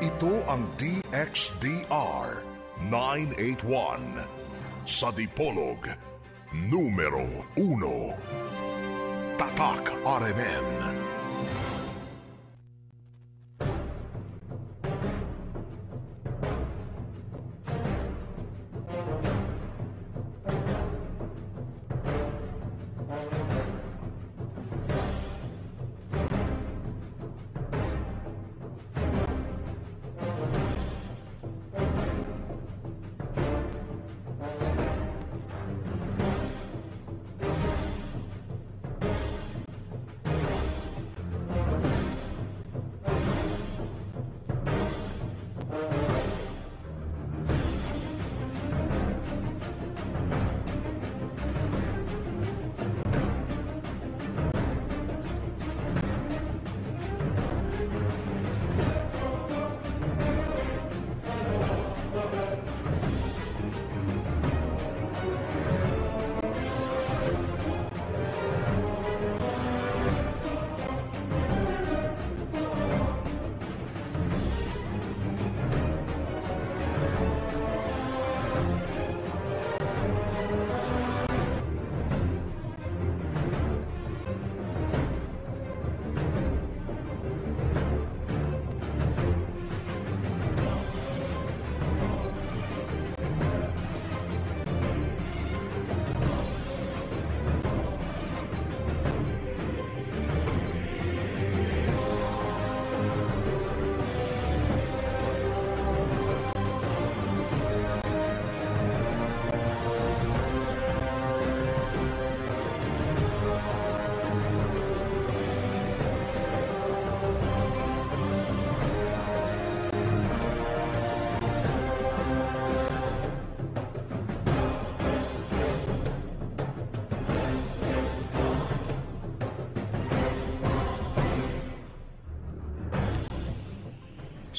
Ito ang DXDR 981 sa Dipolog, numero 1. Tatak RMN.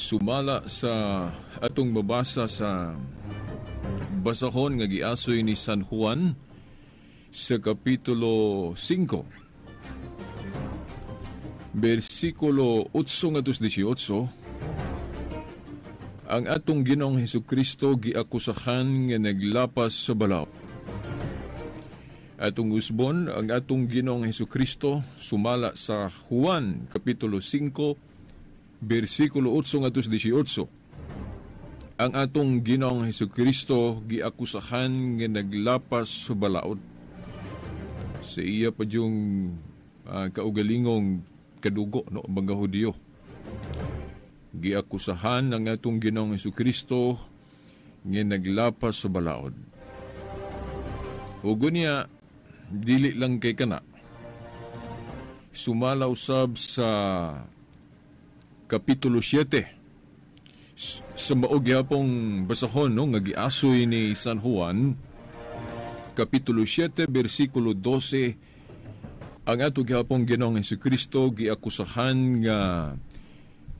Sumala sa atong mabasa sa basahon nga giasoy ni San Juan sa kapitulo 5 versikulo 8-18. Ang atong Ginoong Hesukristo giakusahan nga naglapas sa balaod. Atong usbon ang atong Ginoong Hesukristo sumala sa Juan kapitulo 5 versikulo 8-18. Ang atong Ginoong Hesukristo giakusahan nga naglapas sa balaod. Sa iya pa yung kaugalingong kadugo no mga Hudyo. Giakusahan ang atong Ginoong Hesukristo nga naglapas sa balaod. Ugo niya dili lang kay kana. Sumala usab sa Kapitulo 7 sa maog yapong basahon no, nga giasoy ni San Juan, Kapitulo 7, versikulo 12, ang ato gihapong Ginoong Hesukristo giakusahan nga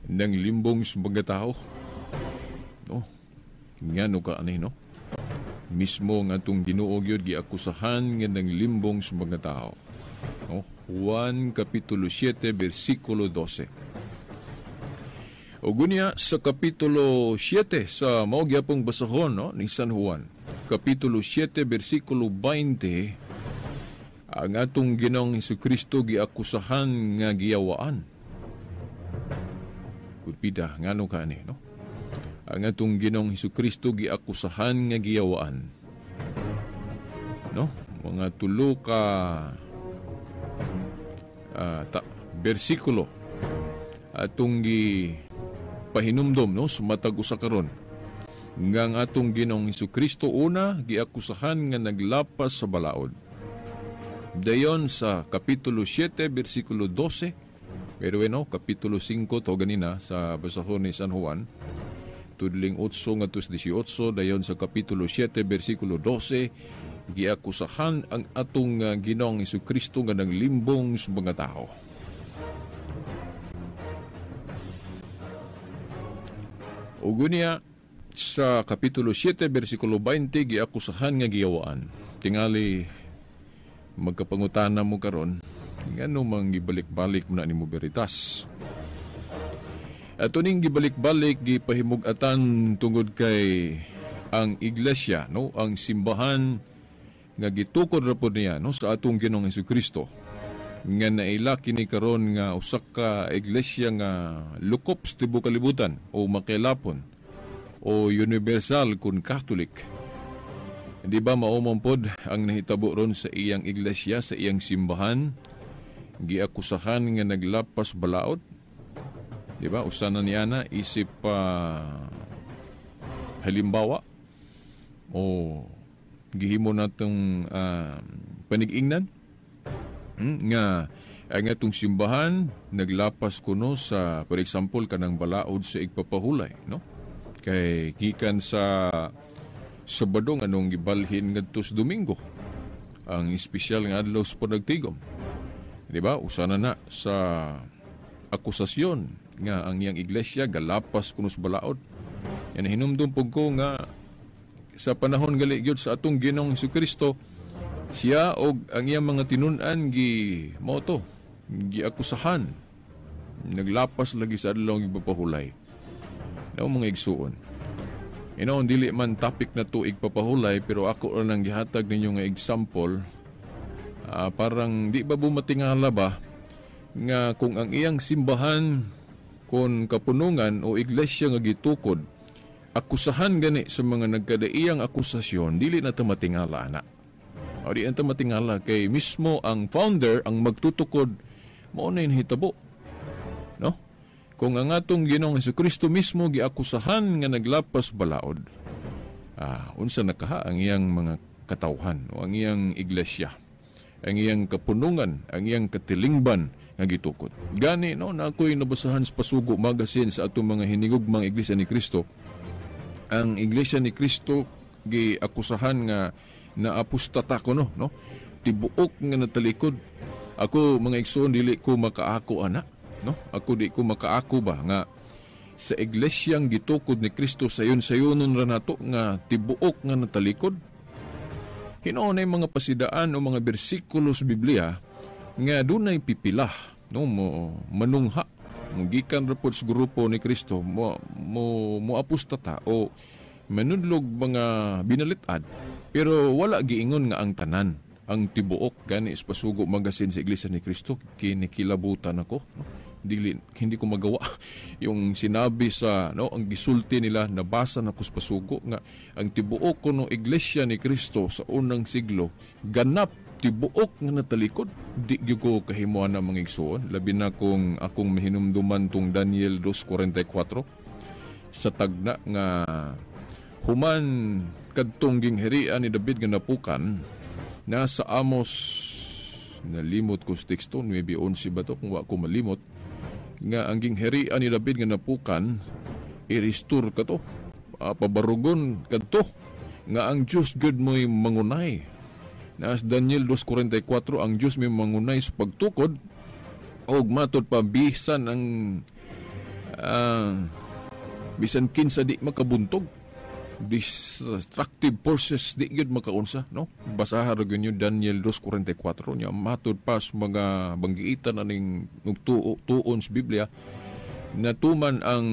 ng limbong sa mga tao. No? Nga no ka anay, no? Mismo nga atong Ginoo gyud giakusahan nga ng limbong sa mga tao. No? Juan, Kapitulo 7, versikulo 12. O gunya sa Kapitulo 7 sa maugyapong basahon no, ni San Juan, Kapitulo 7, versikulo 20, ang atong Ginoong Hesukristo giakusahan nga giyawaan. Kurpida, nga no ka no? Ang atong Ginoong Hesukristo giakusahan nga giyawaan. No? Mga tulo ka bersikulo atong pahinumdom no sumatag usa karon nga ang atong Ginoong Hesukristo una giakusahan nga naglapas sa balaod. Dayon sa Kapitulo 7 versikulo 12, pero Kapitulo 5 to ganina sa basahon ni San Juan, tudling 8-18, dayon sa Kapitulo 7 versikulo 12, giakusahan ang atong Ginoong Hesukristo nga naglimbong sa mga tao. Ugo niya sa Kapitulo 7, versikulo 20, giakusahan nga giyawaan. Tingali, magkapangutana mo karon, ngano mang ibalik-balik mo na ni mo veritas. Ato ning gibalik-balik gipahimug-atan tungod kay ang iglesia, no, ang simbahan nga gitukod ra pod niya, no, sa atong Ginoong Hesukristo nga naila kini karon nga usa ka iglesia nga lukop sa tibuok kalibutan o makilapon o universal kun Catholic. Di ba maumon pod ang nahitabo ron sa iyang iglesia, sa iyang simbahan, giakusahan nga naglapas balaod. Di ba? Usa na niya na isip halimbawa o gihimo natong panig-ingnan nga ang atong simbahan naglapas kuno sa, for example, kanang balaod sa igpapahulay, no? Kay gikan sa Sabado anong gibalhin ngadto sa Domingo ang espesyal nga adlaw sa panagtigom. Di ba? Usa na sa akusasyon nga ang iyang iglesia galapas kuno sa balaod. Yan hinumdum pug ko nga sa panahon gali gyud sa atong Ginoong Hesukristo, siya og ang iyang mga tinun-an giakusahan, naglapas lagi sa adlaw ng igpapahulay. Now mga igsuon, dili man topic na to igpapahulay, pero ako lang gihatag ninyo nga example, parang di ba bumatingala ba nga kung ang iyang simbahan kung kapunungan o iglesia nga gitukod, akusahan gani sa mga nagkadaiyang akusasyon, dili na matingala na. O di na matingala kay mismo ang founder, ang magtutukod, mao na hitabo. No? Kung ang atong Ginoong Hesukristo mismo giakusahan nga naglapas balaod, unsa nakaha ang iyang mga katawhan o ang iyang iglesia, ang iyang kapunungan, ang iyang katilingban nga gitukod. Gani, no, na ako'y nabasahan sa Pasugo Magazine sa atong mga hinigugmang Iglesia ni Cristo. Ang Iglesia ni Cristo giakusahan nga naapostata ko, no? Tibuok nga natalikod. Ako, mga igsoon, dili ko makaako, ana. No? Ako di ko makaako ba nga sa iglesyang gitukod ni Cristo sayon-sayonon ra nato nga tibuok nga natalikod. Hinuon ay mga pasidaan o mga bersikulo sa Biblia nga dunay pipilah, no, manungha gikan ra pod sa grupo ni Cristo mo apostata o manudlog mga binalit-ad, pero wala giingon nga ang tanan ang tibuok. Gani sa Pasugo Magazine sa Iglesia ni Cristo kinikilabutan ako, no? Hindi ko magawa yung sinabi sa, no, ang gisulti nila, nabasa na ko sa Pasugo nga ang tibuok ko ng Iglesia ni Cristo sa unang siglo ganap tibuok nga natalikod. Di ko kahimuan na mga igsoon, labi na kung akong mahinumduman tong Daniel 2:44 sa tagna nga human kadtong gingherian ni David nga napukan, nasa Amos, nalimot ko sa teksto, 9:11 ba to kung wa ko malimot, nga ang gingherian ni David nga napukan, i-restore ka to, pabarugon ka to, nga ang Diyos good mo'y mangunay. Naas Daniel 2:44, ang Diyos may mangunay sa pagtukod, o matod pa bisan ang bisan kinsa di makabuntog, destructive forces di gyud makaunsa, no? Basaha ra gyud Daniel 2:44 nya matod pas mga banggiitan aning tuon sa Biblia natuman ang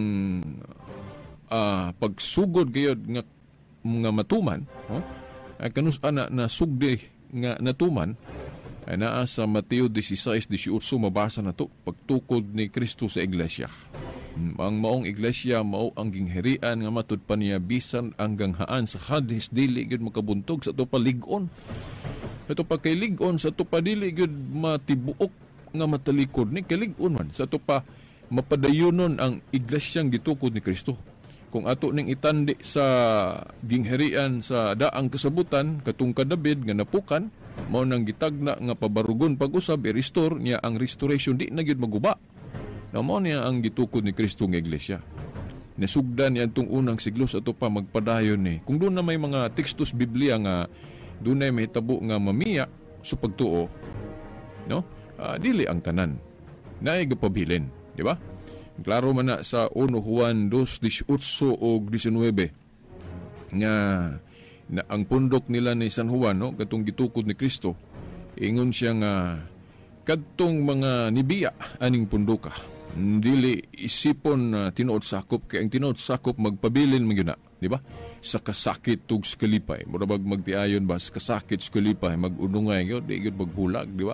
pagsugod gayud nga matuman, no? Ay kanus ana na sugdi nga natuman ay naa sa Mateo 16:18 mabasa na to, pagtukod ni Kristo sa iglesia. Ang maong iglesia mao ang gingherian nga matud pa niya bisan ang ganghaan sa hadis dili gyud makabuntog sa to palig-on. Ito pa kay lig-on sa to pa dili gyud matibuok nga matalikod ni kalig-on man sa to pa mapadayunon ang iglesyang gitukod ni Kristo. Kung ato ning itandi sa gingherian sa daang kasabutan katong ka David nga napukan, mao nang gitagna nga pabarugon pag-usab i-restore niya ang restoration di na gyud maguba. Mao niya ang gitukod ni Kristo nga iglesia. Nasugdan niya itong unang siglo sa ito pa magpadayon ni. Kung doon na may mga tekstos Biblia nga doon na may hitabo nga mamiya sa pagtuo, no? Dili ang tanan. Naay gapabilin, di ba? Klaro man na sa 1 Juan 2:18 o 19 nga na ang pundok nila ni San Juan, no, katong gitukod ni Kristo, ingon siya nga kadtong mga nibiya aning pundoka. dili isipon na tinuod sakop, kay ang tinuod sakop magpabilin man yun na, di ba? Sa kasakit tug skalipay, murabag magtiayon ba, sa kasakit skalipay, mag-unungay yun, di yun magbulag, di ba?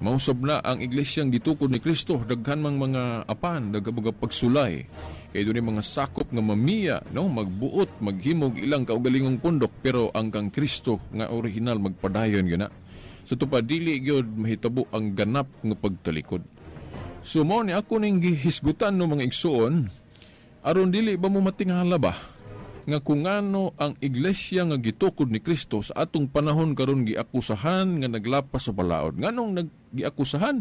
Mausab na ang iglesyang gitukod ni Kristo, daghan mang mga apan, daghan mga pagsulay, kay doon mga sakop nga mamiya, no? Magbuot, maghimog ilang kaugalingong pundok, pero ang kang Kristo nga original magpadayon yun na. So ito pa, dili yun mahitabo ang ganap nga pagtalikod. So mo ni ako ning gihisgutan no mga igsoon, aron dili ba mo matingala ba nga kung ano ang iglesia nga gitukod ni Kristo sa atong panahon karon giakusahan nga naglapas sa balaod. Nganong giakusahan?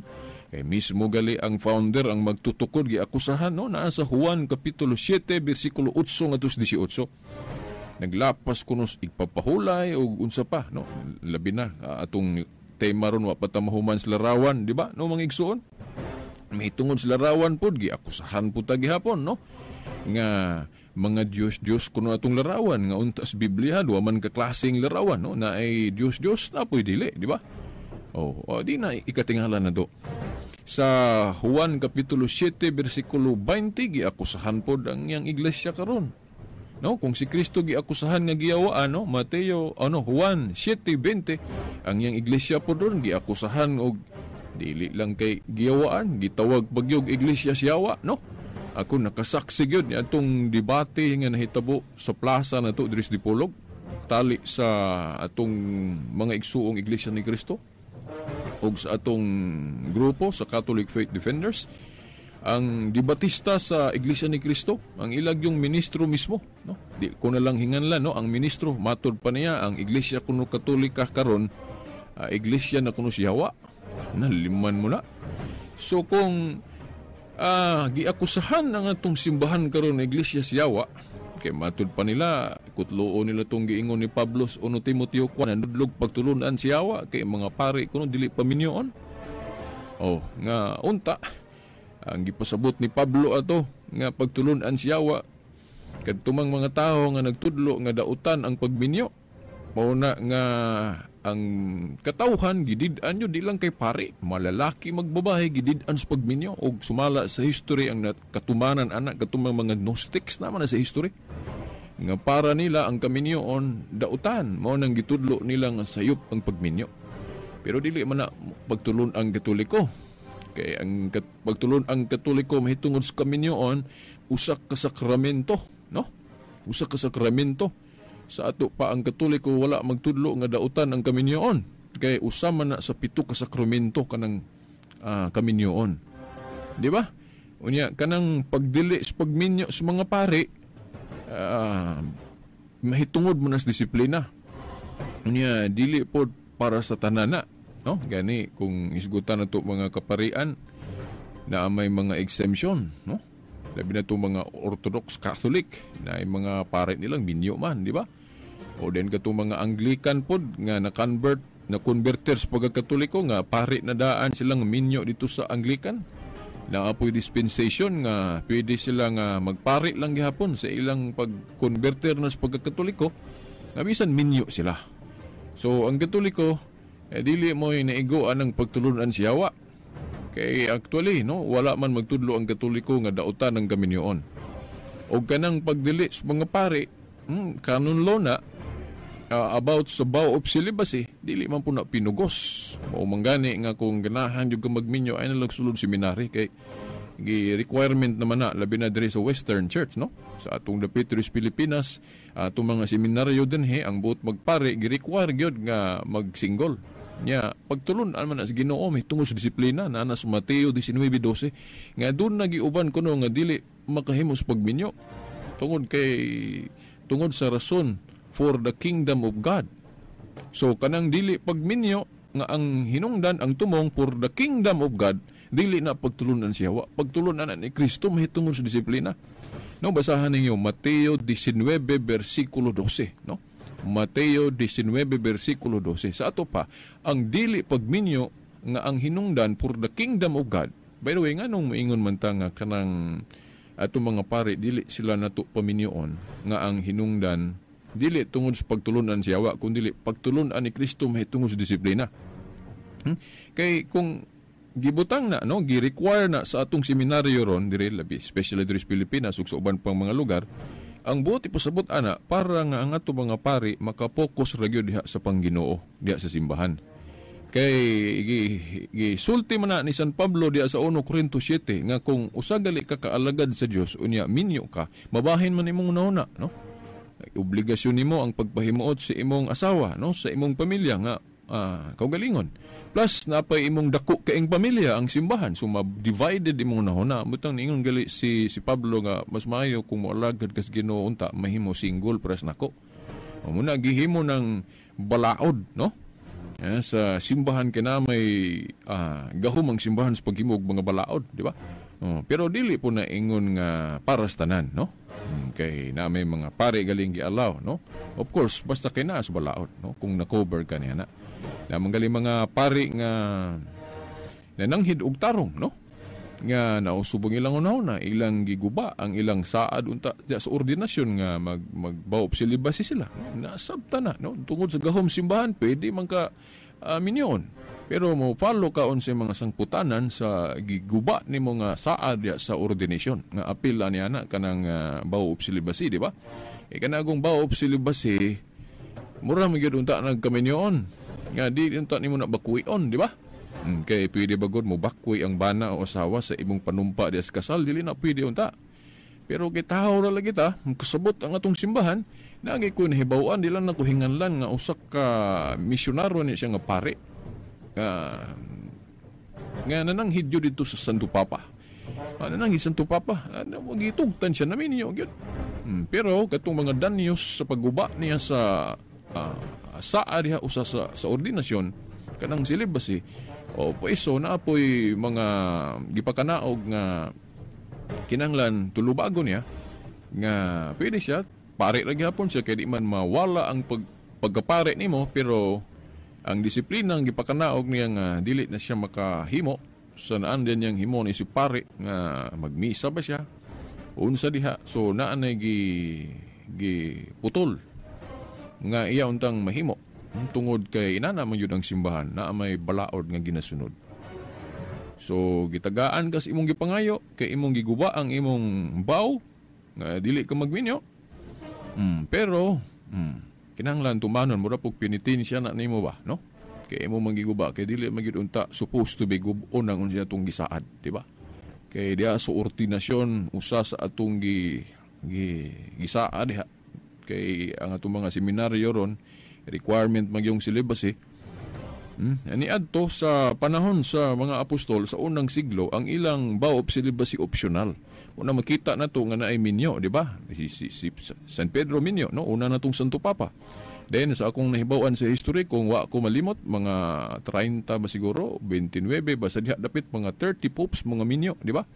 Kay mismo gali ang founder ang magtutukod giakusahan no, naa sa Juan kapitulo 7 bersikulo 8 ngadto 18. Naglapas kuno igpapahulay o unsa pa no, labi na atong tema ron wa patamahuman sa larawan, di ba? No mga igsoon. May tungod sa larawan po, giakusahan po ta gihapon, no? Nga mga Diyos kuno atong larawan, nga untas Biblia, duwa man kaklaseng larawan, no? Na ay Diyos, na po'y dili, di ba? Di na ikatingala na do. Sa Juan Kapitulo 7, versikulo 20, giakusahan po ang iyang iglesia karon. No, kung si Kristo giakusahan nga giyawaan, no? Juan 7:20, ang iyang iglesia po doon giakusahan og dili lang kay giyawaan, gitawag pagyog iglesia siyawa, no? Ako nakasaksi gyud ni atong debate nga nahitabo sa plaza na to diri sa Dipolog, tali sa atong mga igsuong iglesia ni Kristo ug sa atong grupo sa Catholic Faith Defenders. Ang debatista sa iglesia ni Kristo, ang ilag yung ministro mismo, no? Di ko na lang hinganlan, no? Ang ministro matod pa niya ang iglesia kuno Katolika karon, iglesia na kuno siyawa. Naliman mo na. So kung giakusahan ang atong simbahan karon ng iglesia siyawa, kay matud pa nila, kutluo nila itong giingon ni Pablo sa 1 Timoteo 4, nanudlog pagtulunan siyawa, kay mga pari kuno dili paminyoon. Nga unta, ang gipasabot ni Pablo ato, nga pagtulunan siyawa, kadtumang mga tao nga nagtudlo nga dautan ang pagminyo, mauna nga ang katawhan gidid-an yun di lang kay pari, malalaki magbabahe gidid-an sa pagminyo o sumala sa history ang katumanan anak katumang mga Gnostics naman na sa history nga para nila ang kaminyoon dautan, mao nang gitudlo nila nga sayop ang pagminyo. Pero dili man na pagtulon ang Katoliko, kay ang pagtulon ang Katoliko mahitungod sa kaminyoon usa ka sakramento, no? Usa ka sakramento. Sa ato pa ang Katoliko wala magtudlo nga dautan ang kaminyoon, kay usama na sa 7 ka sakramento kanang kaminyoon, di ba? Unya kanang pagdili sa pagminyo sa mga pari, mahitungod mo na sa disiplina. Unya dili pod para sa tanana, no? Gani kung isgutan nato mga kaparian na may mga exemption, no? Labi na itong mga Orthodox Catholic na ay mga pare nilang minyo man, di ba? O din katong mga Anglican pod nga na-converter sa pagkakatoliko nga pare na daan silang minyo dito sa Anglican. Naapoy dispensation nga pwede sila nga magpare lang gihapon sa ilang pag-converter na sa pagkakatoliko nga bisan minyo sila. So ang Katoliko dili mo naigoan ang pagtulunan siyawa. Kay actually, no, wala man magtudlo ang Katoliko nga dautan ng kaminyoon. O kanang pagdili sa mga pare, canon law na, about sa vow of celibacy, dili man po na pinugos. O manggani nga kung ganahan yung magminyo ay nalagsulod seminary, kay requirement naman na, labi na diri sa Western Church, no? Sa atong Dapitrius Pilipinas, atong mga seminaryo din, ang buot magpare, gi-require gyud nga mag-single. Nya pagtulon man na sa Ginoo may tungod sa disiplina na sa Mateo 19:12 nga doon nagiuban kuno nga dili makahimo sa pagminyo tungod sa rason for the kingdom of God. So kanang dili pagminyo nga ang hinungdan ang tumong for the kingdom of God, dili na pagtulunan siya. Pagtulunan ni Kristo mahitungod sa disiplina. No, basahan ninyo Mateo 19 bersikulo 12, no? Mateo 19, versikulo 12. Sa ato pa, ang dili pagminyo nga ang hinungdan for the kingdom of God. By the way, nga nung maingon man ta nga kanang ato mga pare, dili sila nato paminyoon nga ang hinungdan, dili tungod sa pagtulunan siyawa, kundi pagtulunan ni Kristo mahitungod sa disiplina. Kay kung gibutang na no, gi-require na sa atong seminaryo ron dire labi especially diri sa Pilipinas ug sa uban pang mga lugar ang buot ipasabot ana para nga ang ato mga pari makapokus ra gyud diha sa Pangginoo diha sa simbahan. Kay gisulti man na ni San Pablo diha sa 1 Corinto 7 nga kung usa gali ka kaalagad sa Dios unya minyo ka, mabahin man imong nauna no. Obligasyon nimo ang pagpahimuot sa imong asawa no, sa imong pamilya nga kaugalingon. Plus napay imong dako kaing pamilya ang simbahan, so divided imong nahuna. Butang ningon gali si Pablo nga mas maayo kung moalagad kas Ginoo unta mahimo single pres nako. Muna gihimo ng balaod no. Sa simbahan kina may gahom ang simbahan sa paghimo og mga balaod, di ba? Pero dili po na ingon nga para sa tanan no. Kay na may mga pare galing gi-allow no. Of course basta kay naa sa balaod no kung na-cover ka niya na. Lamang gali mga pari nga nananghid og tarong no nga nausubong ilang una ilang giguba ang ilang saad unta sa ordinasyon nga magbaop silibasi sila nasabta na no tungod sa gahom simbahan pwede man ka minyon pero mo follow kaon sa mga sangputanan sa giguba nimo nga saad sa ordinasyon nga apil ani ana kanang baop silibasi di ba kanagong baop silibasi mura magyud unta nagkaminyon nga di unta nimo na bakuyon di ba kay pwede bagod mo bakwi ang bana o asawa sa imong panumpa di sa kasal dili na pwede unta pero kitahaw ra lagi ta kasabot ang atong simbahan nagi ko nahibaw-an dili na ko hinganlan nga usa ka misyonaryo ni siya nga pare nga nananghid jud dito sa Santo Papa nananghid Santo Papa gitugtan siya namin niyo gyud pero katong mga danyos sa pagguba niya sa diha usa sa ordinasyon kanang silibasi o paiso na apoy mga gipakanaog nga kinahanglan tulubagon niya nga pwede siya pare ra gyapon siya kay di man mawala ang pagkapare nimo pero ang disiplina ang gipakanaog niya nga dili na siya makahimo sa naan din niyang himo ni si pare nga magmisa ba siya unsa diha so naa na gi putol nga iya untang mahimo tungod kay inana man yun ang simbahan na may balaod nga ginasunod. So gitagaan kas imong gipangayo kay imong giguba ang imong baw nga dili ka magminyo. Pero kinahanglan tumanon mura pug penitensya na nimo ba no? Kay imong manggiguba kay dili magyud unta supposed to be gubon ang unsa atong gisaad, di ba? Kay diha sa ordinasyon usa sa atong gisaad diha kay ang atong mga seminaryo ron requirement magyong silibasi ani adto sa panahon sa mga apostol sa unang siglo ang ilang baop silibasi optional una makita nato nga naay minyo di ba si San Pedro minyo no una natong Santo Papa then sa akong nahibaw-an sa history kung wa ko malimot mga 30 ba siguro 29 basta diha dapit mga 30 popes mga minyo di ba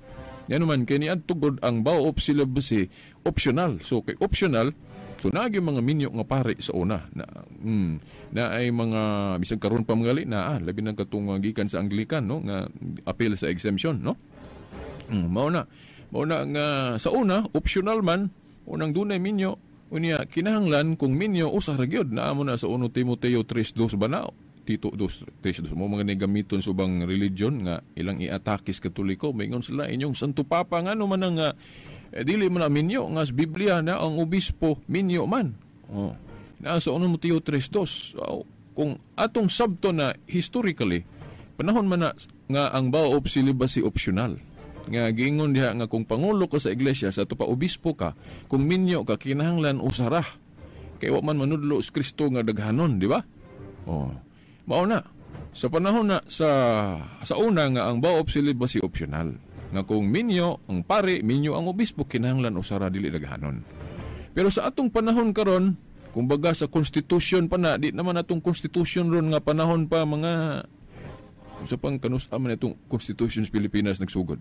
yan man kay niadto gud ang baop silibasi optional so kay optional so nagi mga minyo nga pare sa una na ay mga bisag karon pa mga labi nang katong gikan sa Anglican no nga appeal sa exemption no mao na nga sa una optional man unang dunay minyo unya kinahanglan kung minyo usa ra gyud naa mo na sa 1 Timoteo 3:2 banao Tito 2:3 mo mga gamiton sa ubang religion nga ilang i-atake sa Katoliko maingon sila inyong Santo Papa ngano man nga dili man na minyo nga sa Biblia na ang obispo minyo man nasa 1 Timoteo 3:2 kung atong sabto na historically panahon man na nga ang baop silibasi optional nga giingon diha nga kung pangulo ka sa iglesia sa ato pa obispo ka kung minyo ka kinahanglan usara kay wa man manudlo sa Kristo nga daghanon di ba mao na sa panahon na sa una nga ang baop silibasi optional nga kung minyo ang pare minyo ang obispo kinahanglan usara dili daghanon pero sa atong panahon karon kumbaga sa constitution pa na di naman atong constitution ron nga panahon pa mga sa pang kanus-aman itong constitution sa Pilipinas nagsugod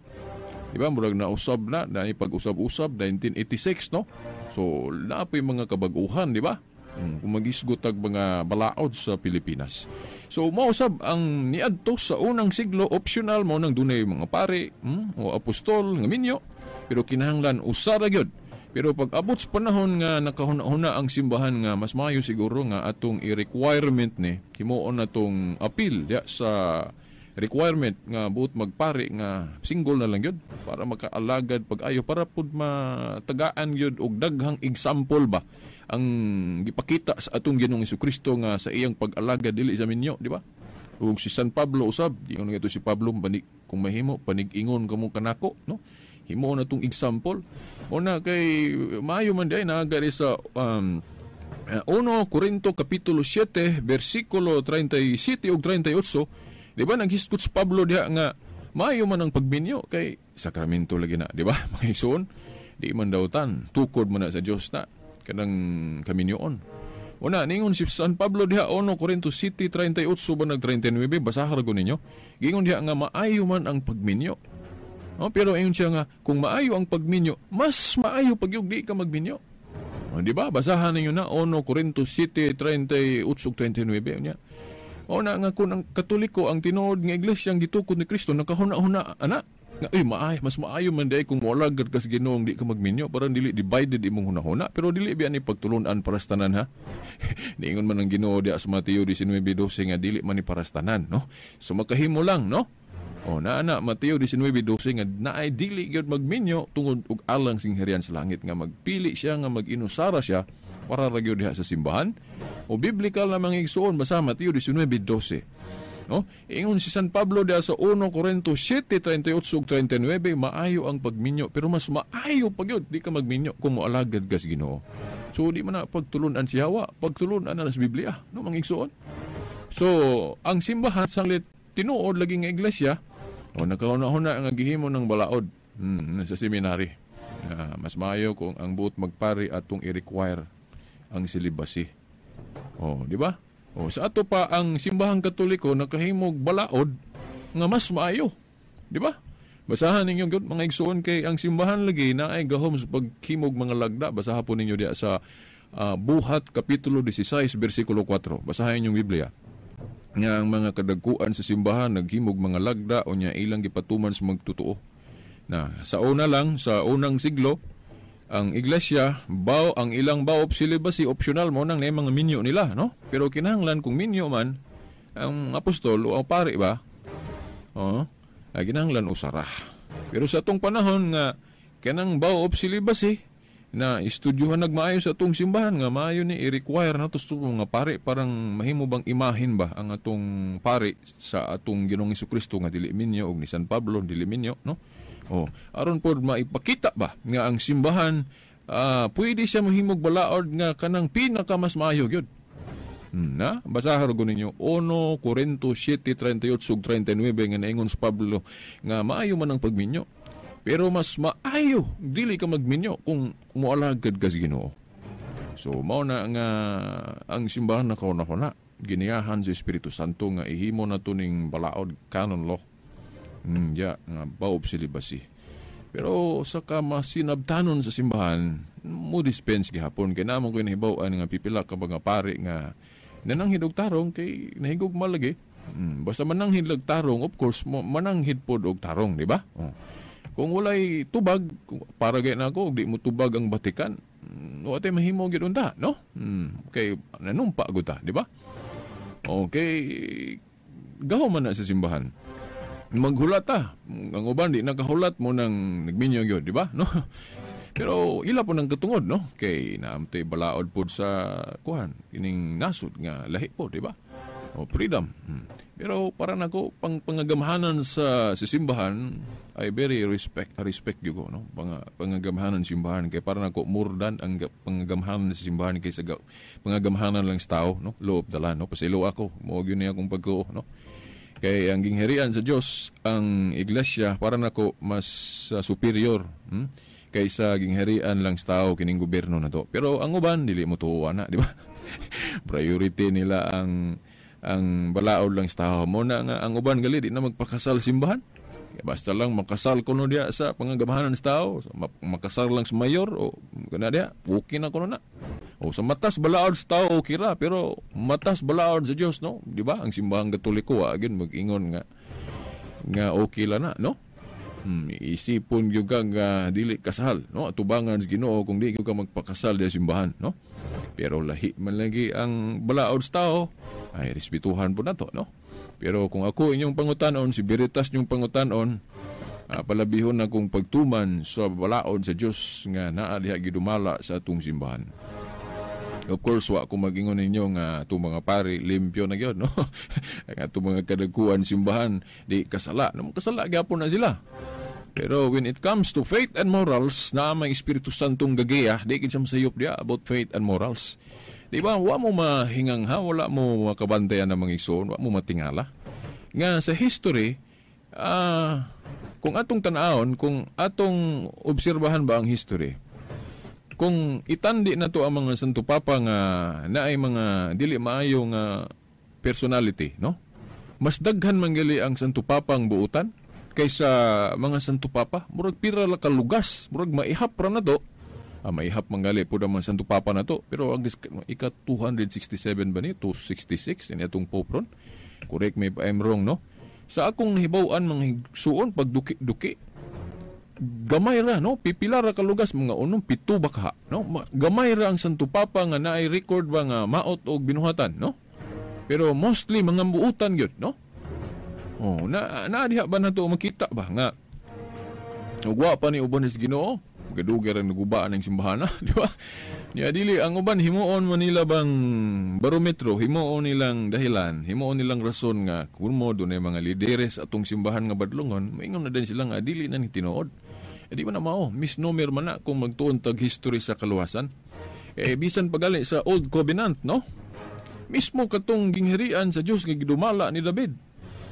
di ba murag nausab na pag-usab-usab 1986 no so naapay mga kabag-uhan di ba kung mag-isgot ang mga balaod sa Pilipinas. So, mausab ang niadto sa unang siglo, optional mo nang dunay mga pare o apostol nga minyo, pero kinahanglan usara gyud. Pero pag abot sa panahon nga nakahuna-huna ang simbahan nga mas maayo siguro nga atong i-requirement ni himuon natong appeal sa requirement nga buot magpari nga single na lang yun para makaalagad pag-ayo para pud matagaan yun og daghang example ba ang gipakita sa atong Ginoong Jesucristo nga sa iyang pag-alagad dili sa minyo, di ba? Ug si San Pablo usab, ingon nga ito si Pablo, kung mahimo panig-ingon kamo kanako, no? Himo na tong example. Una kay maayo man day naagari sa 1 Corinto kapitulo 7 bersikulo 37 ug 38, di ba naghiskot si Pablo diha nga maayo man ang pagminyo kay sakramento lagi na, di ba? Mga igsoon, di man daw tan tukod man na sa Dios na kanang kaminyoon. Una, ningon si San Pablo diha 1 Corinto 7:38 ba nag 39, basahan ko ninyo. Gingon diha nga maayo man ang pagminyo. No, pero ayon siya nga kung maayo ang pagminyo, mas maayo pag yung di ka magminyo. O, di ba? Basahan ninyo na 1 Corinto 7:38 ug 29 niya. O na nga kung ang Katoliko ang tinuod nga iglesia ang gitukod ni Kristo nakahuna-huna ana nga mas maayo man day kung wala gad kas Ginoong di ka magminyo para dili divided imong hunahuna pero dili biya ni pagtulunan para sa tanan ha. Niingon man ang Ginoo di sa Mateo 19:12 nga dili man ni para sa tanan, no? So makahimo lang, no? O na Mateo 19:12 nga naay dili gyud magminyo tungod og alang singherian sa langit nga magpili siya nga mag-inusara siya para ra gyud diha sa simbahan. O biblical na mga igsoon basa Mateo 19:12. No? Ingon si San Pablo diha sa 1 Corinto 7:38 ug 39, maayo ang pagminyo pero mas maayo pag yun di ka magminyo kung moalagad ka sa Ginoo. So di man na pagtulunan si Hawa, pagtulunan na sa Biblia, no mga igsoon. So ang simbahan sanglit tinuod lagi nga iglesia, o nakahuna-huna nga gihimo ng balaod sa seminary. Mas maayo kung ang buot magpari atong i-require ang celibacy. O, di ba? O, sa ato pa ang simbahang Katoliko nakahimog balaod nga mas maayo. Di ba? Basahan ninyo gyud mga igsoon kay ang simbahan lagi na ay gahom sa paghimog mga lagda. Basahan po ninyo diya sa Buhat kapitulo 16 bersikulo 4. Basahin yung Biblia. Nga ang mga kadagkuan sa simbahan naghimog mga lagda o nya ilang gipatuman sa magtotoo. Na sa una lang sa unang siglo ang iglesia, ang ilang baop celibacy optional mo nang mga minyo nila, no? Pero kinahanglan kung minyo man, ang apostol o ang pari ba, kinahanglan usara. Pero sa atong panahon nga, kanang baop celibacy, na istudyuhan nagmaayo sa atong simbahan, nga maayo ni i-require na to nga pari, parang mahimo bang imahin ba ang atong pari sa atong Ginoong Jesucristo nga dili minyo, o ni San Pablo, dili minyo, no? Aron po maipakita ba nga ang simbahan pwede siya mahimog balaod nga kanang pinaka mas maayo gyud. Na basahan ko ninyo 1 Corinto 7:38 ug 39 nga naingon sa Pablo nga maayo man ang pagminyo pero mas maayo dili ka magminyo kung moalagad ka sa Ginoo. So mao na nga ang simbahan nakauna giniyahan sa Espiritu Santo nga ihimo na tuning balaod canon law. Nga baop celibacy. Pero sa masinabtanon sa simbahan, mo dispense gihapon kay namon ko nahibaw-an nga pipila ka mga pari nga nananghid og tarong kay nahigog malagi. Basta mananghid og tarong, of course, mananghid pod og tarong, di ba? Kung walay tubag, para gay nako di mo tubag ang batikan, atay mahimo gyud unta, no? Kay nanumpa gud ta, di ba? Okay, gaho man na sa simbahan. Maghulat ang uban di nakahulat mo nang nagminyo gyud, di ba? No? Pero ila po nang katungod, no? Kay naamtay balaod pod sa kuhan kining nasod nga lahi po, di ba? O freedom. Pero para nako pangagamahanan sa simbahan ay very respect gyud ko, no? Pangagamahanan sa simbahan kay para nako more than ang pangagamahanan sa simbahan kaysa pangagamahanan lang sa tao, no? Law of the land, no? Pasilo ako, mo gyud ni akong pagko, no? Kay ang gingherian sa Dios ang iglesia para nako mas superior kaysa gingherian lang sa tao kining gobyerno na to. Pero ang uban dili mo tuwa na, di ba? Priority nila ang balaod lang sa tao. Mo na nga ang uban gali di na magpakasal simbahan. Basta lang makasal kuno diya sa pangagamahanan sa tao, makasal lang sa mayor o kana diya, okay na kuno na. O sa matas balaod sa tao okay ra, pero matas balaod sa Dios, no? Di ba? Ang simbahang Katoliko agin mag-ingon nga okay la na, no? Isipon gyud ka nga dili kasal, no? Atubangan sa Ginoo kung di gyud ka magpakasal sa simbahan, no? Pero lahi man lagi ang balaod sa tao, ay respetuhan po nato, no? Pero kung ako inyong pangutanon, si Veritas inyong pangutanon, palabihon na kong pagtuman sa balaod sa Dios nga naa diha gidumala sa atong simbahan. Of course, wa ko magingon ninyo nga itong mga pari, limpyo na gyud, no? Nga itong mga kadagkuan simbahan, di kasala. Kasala gyapon na sila. Pero when it comes to faith and morals, na may Espiritu Santong gagaya, di kinsam sayop dia about faith and morals. Di ba, wa mo mahingangha, wala mo makabantayan ng mga igsoon, wa mo matingala. Nga sa history, kung atong tanahon, kung atong obserbahan ba ang history, kung itandi na to ang mga Santo Papa nga naay mga dili maayo nga personality, no? Mas daghan mangali ang Santo Papa ang buutan kaysa mga Santo Papa. Murag pira la ka lugas, murag maihap ra na to. Maihap mangali po ang Santo Papa na to. Pero ang ika 267 ba ni? 266 ini atong Pope ron. Correct me if I'm wrong, no? Sa akong nahibaw-an mga higsuon pagduki-duki, gamay ra, no? Pipila ra kalugas mga unong 7 baka, no? Gamay ra ang Santo Papa nga naay record ba nga maot og binuhatan, no? Pero mostly mga buutan gyud, no? Oh, na diha ba nato makita ba nga ugwa pa ni uban is Ginoo, gaduger ang nagubaan ng simbahan, di ba? Niya dili ang uban himuon man nila bang barometro, himuon nilang dahilan, himuon nilang rason nga kun mo dunay mga lideres atong simbahan nga badlongon, moingon na din sila nga dili na ni tinuod. Di ba na mao, misnomer man na kung magtuon tag history sa kaluwasan. Bisan pagali sa Old Covenant, no? Mismo katong ginghirian sa Dios nga gidumala ni David.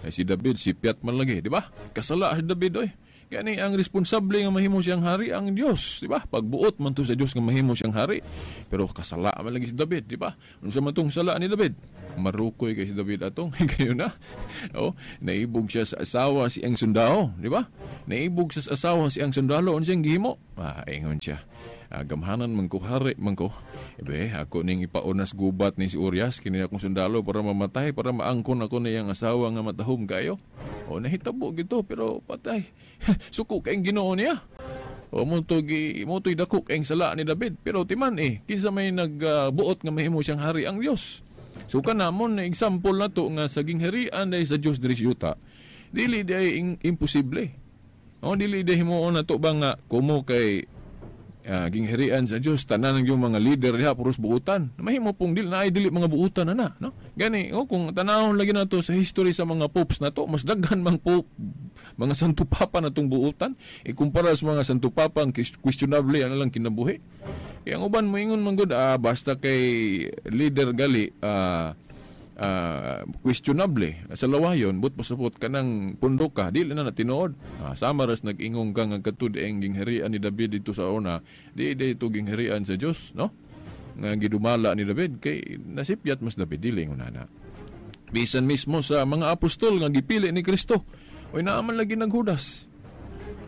Si David si piat man lagi, di ba? Kasala si David oy. Gani ang responsable nga mahimo siyang hari ang Dios, di ba? Pagbuot man to sa Dios nga mahimo siyang hari. Pero kasala man lagi si David, di ba? Unsa man tong sala ni David? Marukoy kay si David atong kayo na. Oh, naibog siya sa asawa si ang sundalo, di ba? Naibog sa asawa si ang sundalo unsang gihimo? Ingon siya. Gamhanan man ko hari man ko. Ako ning ipaunas gubat ni si Urias kini akong sundalo para mamatay, para maangkon ako na yang asawa nga matahom kayo. O nahitabo gito pero patay. Suko kay Ginoo niya. O mo to'y dako kay sala ni David. Pero timan kinsa may nagbuot nga mahimo siyang hari ang Dios. So kanamon na example na to nga sa gingharian dahil sa Dios diri yuta. Dili day imposible. O dili day himuon na to ba nga kumo kay gingharian sa Dios tanan ng yung mga leader diha puros buutan. Mahimo pong dili mga buutan na, no? Gani kung tanawon lagi na to sa history sa mga popes na to, mas daghan mang pope, mga Santo Papa na tong buutan, ikumpara sa mga Santo Papa ang questionable ano lang kinabuhi. Ang uban mo ingon man gud basta kay leader gali questionable sa lawayon but pasapot kanang pundo ka dili na tinuod. Sama ras nag-ingong kang katud ang gingharian ni David dito sa una, di ito gingharian sa Dios, no? Nga gidumala ni David kay nasipyat mas David dili ngunana. Bisan mismo sa mga apostol nga gipili ni Kristo, oy naaman lagi naghudas.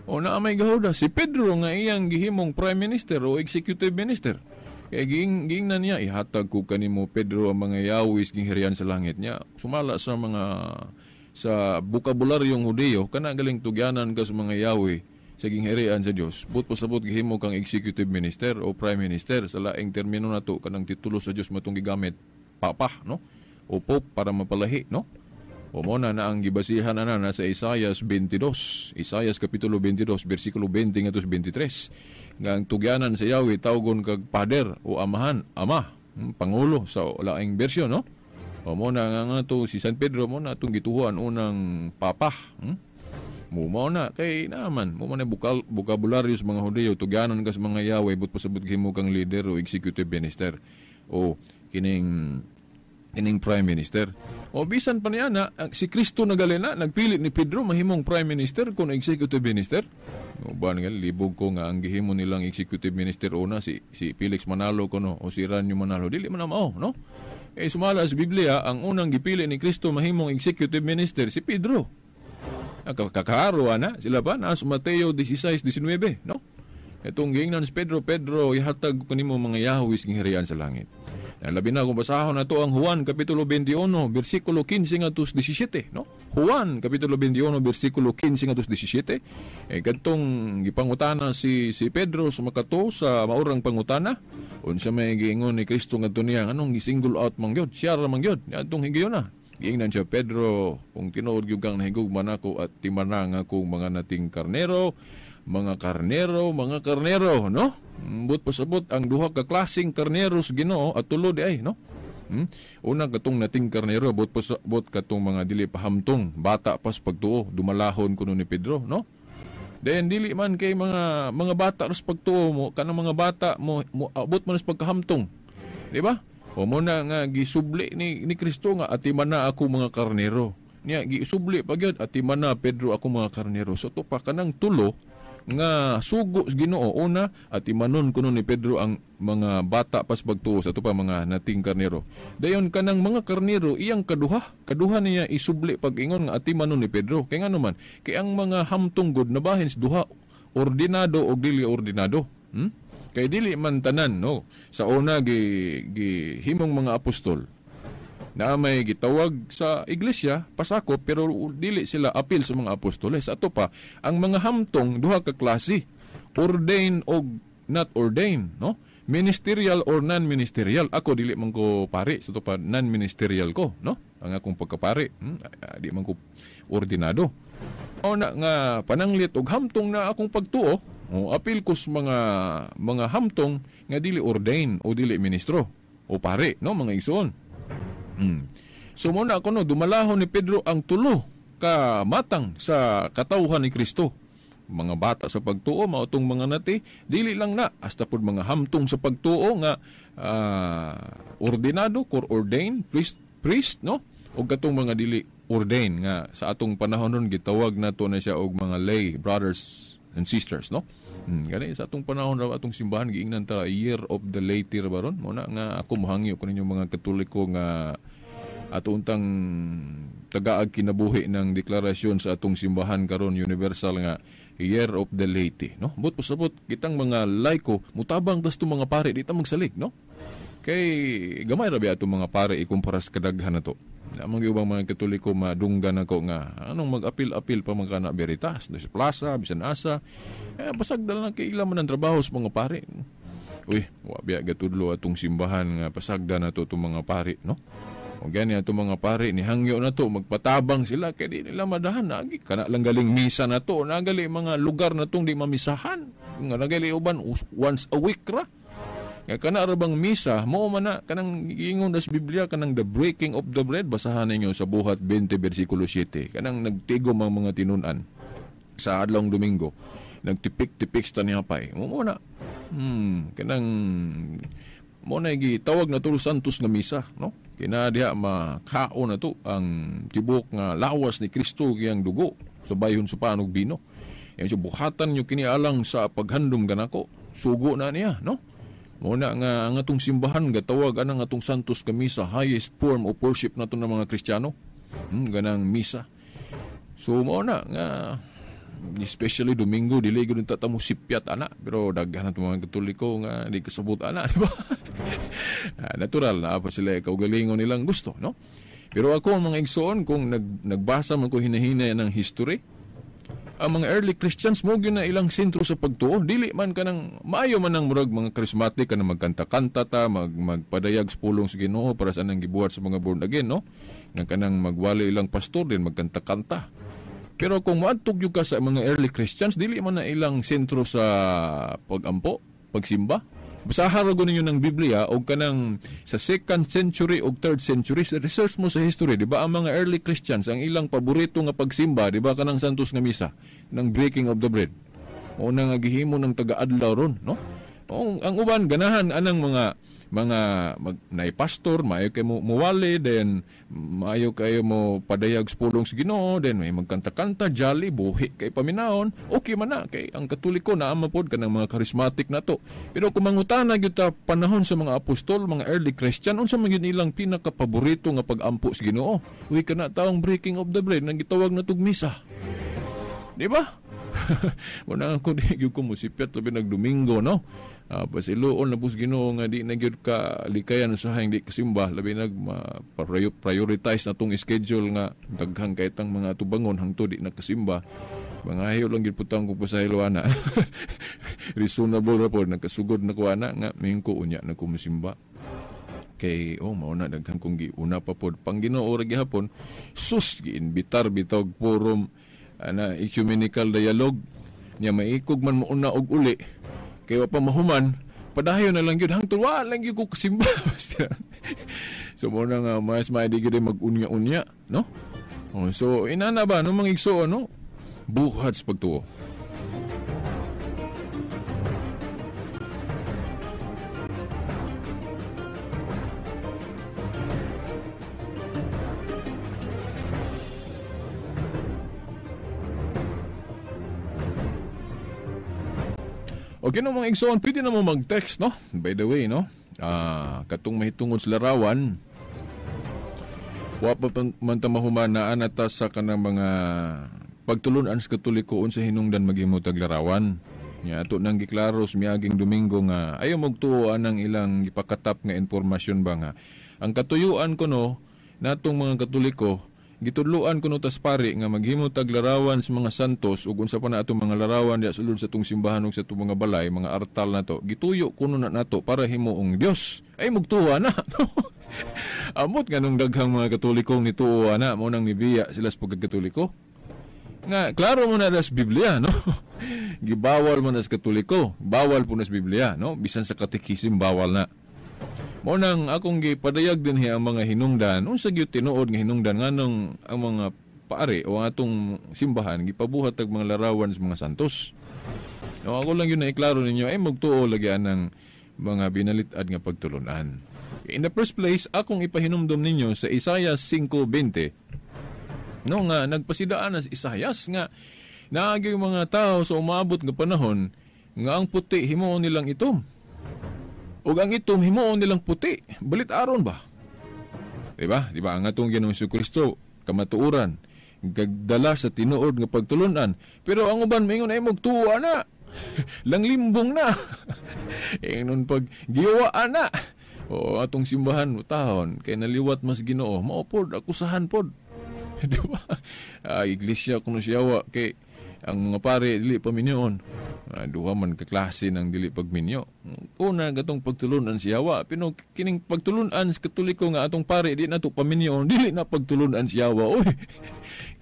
O naamay gahudas si Pedro nga iyang gihimong prime minister o executive minister. Kaya ging na niya, ihatag ko kanimo Pedro ang mga yawis gingharian sa langit niya. Sumala sa mga sa bukabularyong Hudiyo, kana galing tugyanan ka sa mga yawi sa gingharian sa Dios. But pasabot gihimo kang executive minister o prime minister sa laing termino na to kanang titulo sa Dios matong gigamit papa, no? O pope para mapalahi, no? O muna na ang gibasihan na sa Isaias 22. Isaias kapitulo 22, versikulo 20 ngatos 23. Nga ang tugyanan sa Yahweh tawgon kag pader o amahan, ama, pangulo sa laing bersyon, no? O muna nga to si San Pedro mo na itong gituhuan unang papa. Mo na kay naman, mo na bukabularyo sa mga Hudiyo, tugyanan ka sa mga Yahweh, but pasabot mo kang leader o executive minister o kining prime minister. O bisan pa niya na, si Kristo nagalina, nagpilit ni Pedro mahimong prime minister kung executive minister. O ba nga, libog ko nga ang gihimo nilang executive minister una, si Felix Manalo ko no, o si Ranyo Manalo. Dili man na mao, no? Sumala sa Biblia, ang unang gipili ni Kristo mahimong executive minister, si Pedro. Kakaharo na, sila ba? Nasa Mateo 16:19, no? Itong gingnan si Pedro, ihatag ko nimo mga Yahweh gingharian sa langit. Labi na kung basahon na to ang Juan kapitulo 21 bersikulo 15 ngadtos 17, no? Juan kapitulo 21 bersikulo 15 ngadtos 17. Kadtong gipangutana si Pedro sumakato sa maurang pangutana, unsa may giingon ni Kristo ngadto niya anong gi-single out man gyud, siya ra man gyud. Adtong higayon na. Giingnan siya, Pedro, kung tinuod yung kang nahigugman ako at timanang akong mga nating karnero, mga karnero, no? But pasabot ang duha ka klaseng karneros Ginoo at tulo di ay, no? Una katong nating karnero, but pasabot katong mga dili pahamtong, bata pas pagtuo, dumalahon kuno ni Pedro, no? Then dili man kay mga bata ras pagtuo mo, kanang mga bata mo abot man sa pagkahamtong. Di ba? O mo na nga gisubli ni Kristo nga atiman na ako mga karnero. Niya gisubli pagyud atiman na Pedro ako mga karnero. So to pa kanang tulo nga sugo sa Ginoo una atimanon kuno ni Pedro ang mga bata pas pagtuo sa to pa mga nating karnero. Dayon kanang mga karnero iyang kaduha niya isubli pag-ingon nga atimanon ni Pedro. Kay ngano man kay ang mga hamtong god nabahin sa duha ordinado o dili ordinado. Kay dili man tanan, no? Sa una himong mga apostol na may gitawag sa iglesia pasakop pero dili sila apil sa mga apostoles. Ato pa ang mga hamtong duha ka klase, ordained o not ordained, no? Ministerial or non-ministerial. Ako dili man ko pari, sa to pa non-ministerial ko, no? Ang akong pagkapari, di man ko ordinado. O na nga pananglit og hamtong na akong pagtuo, apil ko sa mga hamtong nga dili ordain o dili ministro o pare, no, mga igsoon. So muna ako, no, dumalahon ni Pedro ang tulo ka matang sa katawhan ni Kristo. Mga bata sa pagtuo, mautong mga nati, dili lang na, hasta pod mga hamtong sa pagtuo nga ordinado, or ordained, priest, no? O katong mga dili ordained nga sa atong panahon nun gitawag nato na siya og mga lay brothers and sisters, no? Gani sa atong panahon raw atong simbahan giingnan ta Year of the Laity ra baron mo na nga ako mohangyo ko ninyo mga Katoliko nga ato untang tagaag kinabuhi ng deklarasyon sa atong simbahan karon universal nga Year of the Laity, no? But pasabot kitang mga laiko mutabang tas to mga pare di ta magsalig, no? Kay gamay ra ba atong mga pare ikumpara sa kadaghan nato. Among ubang mga Katoliko madunggan ako nga anong mag-apil-apil pa mga kana veritas sa plaza bisan asa basag dala na kay ila man ang trabaho sa mga pare. Uy, wa biya gatudlo atong simbahan nga pasagda na to mga pare, no? O gani atong mga pare ni hangyo na to magpatabang sila kay di nila madahan nagi kana lang galing misa na to nagali mga lugar na tong di mamisahan nga nagali uban once a week ra. Nga kana ra bang misa mo man na kanang giingon sa Biblia kanang the breaking of the bread basahan ninyo sa Buhat 20 bersikulo 7 kanang nagtigom ang mga tinunan sa adlawng Domingo nagtipik-tipik sa tanihapay mo na kanang mo na gitawag na tulo santos nga misa, no? Kinadiha makao na to ang tibok nga lawas ni Kristo kiyang dugo sa bayhon sa panog bino. Yan siya buhatan nyo kinialang sa paghandom ganako sugo na niya, no? Muna nga ang atong simbahan gatawag anang atong santos ka misa, highest form of worship nato ng mga Kristiyano. Ganang misa. So muna nga especially Domingo dili gyud ta mo sipyat ana pero daghan nato mga Katoliko nga di kasabot ana, di ba? Natural na apa sila kaugalingon nilang gusto, no? Pero ako mga igsoon kung nagbasa man ko hinahinay ng history, ang mga early Christians mo gyud na ilang sentro sa pagtuo, dili man kanang maayo man ang murag mga charismatic kanang magkanta-kanta ta, magpadayag sa pulong sa Ginoo para sa nang gibuhat sa mga born again, no? Nga kanang magwali ilang pastor din magkanta-kanta. Pero kung maadtog yung ka sa mga early Christians, dili man na ilang sentro sa pagampo, pagsimba. Basahan rago ninyo ng Biblia o kanang sa 2nd century o 3rd century, research mo sa history, di ba ang mga early Christians, ang ilang paborito nga pagsimba, di ba kanang santos nga misa, ng breaking of the bread. O nang gihimo ng taga-adlaw ron, no? O, ang uban, ganahan anang mga naipastor, maayo kayo mo muwali, then maayo kayo mo padayag sa pulong sa Ginoo, then may magkanta-kanta, jolly, buhi kay paminaon, okay man na, kay ang Katoliko na amapod ka ng mga charismatic na to. Pero kung mangutana gyud ta panahon sa mga apostol, mga early Christian, unsa man gyud ilang pinakapaborito nga pag-ampo sa Ginoo? Uy, kana taong breaking of the bread, nang gitawag na tug misa. Di ba? Muna ako di gyud ko musipyat labi nagdomingo, no? Pasiluon na pus Ginoo nga di na gyud ka likayan sa hindi kasimba labi nag prioritize na tong schedule nga daghang kay tang mga tubangon hangtod di nakasimba. Mga hayo lang gyud putang ko sa hilwana. Reasonable ra po nagkasugod na ko ana nga mingko unya na ko musimba. Kay mao na daghang kong giuna pa pod pang Ginoo ra gihapon, sus giinbitar bitog forum ana ecumenical dialogue nya maikog man mo una og uli kay wa pa mahuman padayon na lang gyud hangtod wa lang gyud ko kasimba. So mo na nga mas maidi gyud mag-unya-unya, no? So inana ba no mga igsoon, no? Buhat sa pagtuo. Okay no mga igsoon, pwede na mo mag-text, no? By the way, no? Katong mahitungod sa larawan, wa pa man ta mahumanaan ata sa kanang mga pagtulunan sa Katoliko unsa hinungdan maghimo tag larawan. Nya ato nang giklaro sa miaging Domingo nga ayaw magtuoan ang ilang gipakatap nga impormasyon ba nga. Ang katuyuan ko no natong mga Katoliko gitudloan kuno tas pari nga maghimo tag larawan sa mga santos ug unsa pa na atong mga larawan diha sulod sa tong simbahan ug sa tong mga balay, mga artal nato. Gituyo kuno na nato para himuong Dios. Ay magtuwa na. Amot ganung daghang mga Katolikong nituo na mo nang nibiya sila sa pagkatoliko. Nga klaro mo na sa Biblia, no? Gibawal mo na sa Katoliko, bawal po na sa Biblia, no? Bisan sa katekisim bawal na. Mo nang akong gipadayag din ang mga hinungdan, unsa gyud tinuod nga hinungdan nganong ang mga pare o atong simbahan gipabuhat og mga larawan sa mga santos. No, ako lang yun na iklaro ninyo ay magtuo lagi ng mga binalitad nga pagtulunan. In the first place, akong ipahinumdom ninyo sa Isaiah 5:20. No nga nagpasidaan na sa Isaias nga naagi yung mga tao sa umabot nga panahon nga ang puti himuon nilang itom. O ang itom himuon nilang puti. Balit aron ba? Diba? Diba? Ang atong Ginoong Jesucristo, kamatuuran, gagdala sa tinuod nga pagtulunan. Pero ang uban, maingon ay magtuwa na. Langlimbong na. Ingon pag giwaan na. O atong simbahan, tahon, kay naliwat mas Ginoo, maupod, akusahan pod. Diba? Iglesia kuno siyawa, kay ang mga pare, dili paminyoon. Duha man kaklase ng dili pagminyo. Una gatong pagtulunan siyawa, pero kining pagtulunan sa Katoliko nga atong pare di na to paminyo, dili na pagtulunan siyawa. Oy.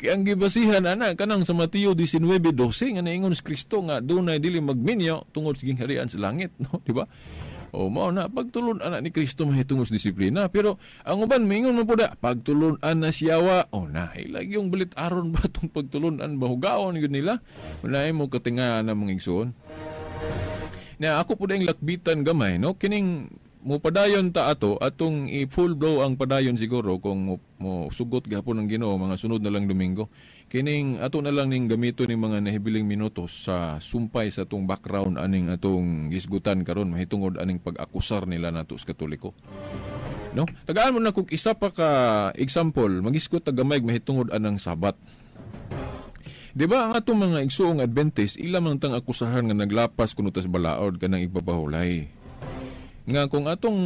Kaya ang gibasihan ana kanang sa Mateo 19:12 nga naingon sa Kristo nga dunay dili magminyo tungod sa gingharian sa langit, no, di ba? O mao na pagtulunan ni Kristo mahitungod sa disiplina, pero ang uban mingon man pud pagtulunan na siyawa. O na ilag yung balit aron ba tong pagtulunan bahugaon gyud nila. Wala mo katinga na mga igsoon. Na ako pud ang lakbitan gamay, no, kining mo padayon ta ato atong i-full blow ang padayon siguro kung mo sugot gahapon ng Ginoo mga sunod na lang Domingo. Kining ato na lang ning gamito ning mga nahibiling minutos sa sumpay sa atong background aning atong gisgutan karon mahitungod aning pag-akusar nila nato sa Katoliko. No? Tagaan mo na kung isa pa ka example, magisgot ta gamay mahitungod anang Sabat. Di ba ang atong mga igsoong Adventist ilang man tang akusahan nga naglapas kuno tas balaod kanang igpapahulay. Nga kung atong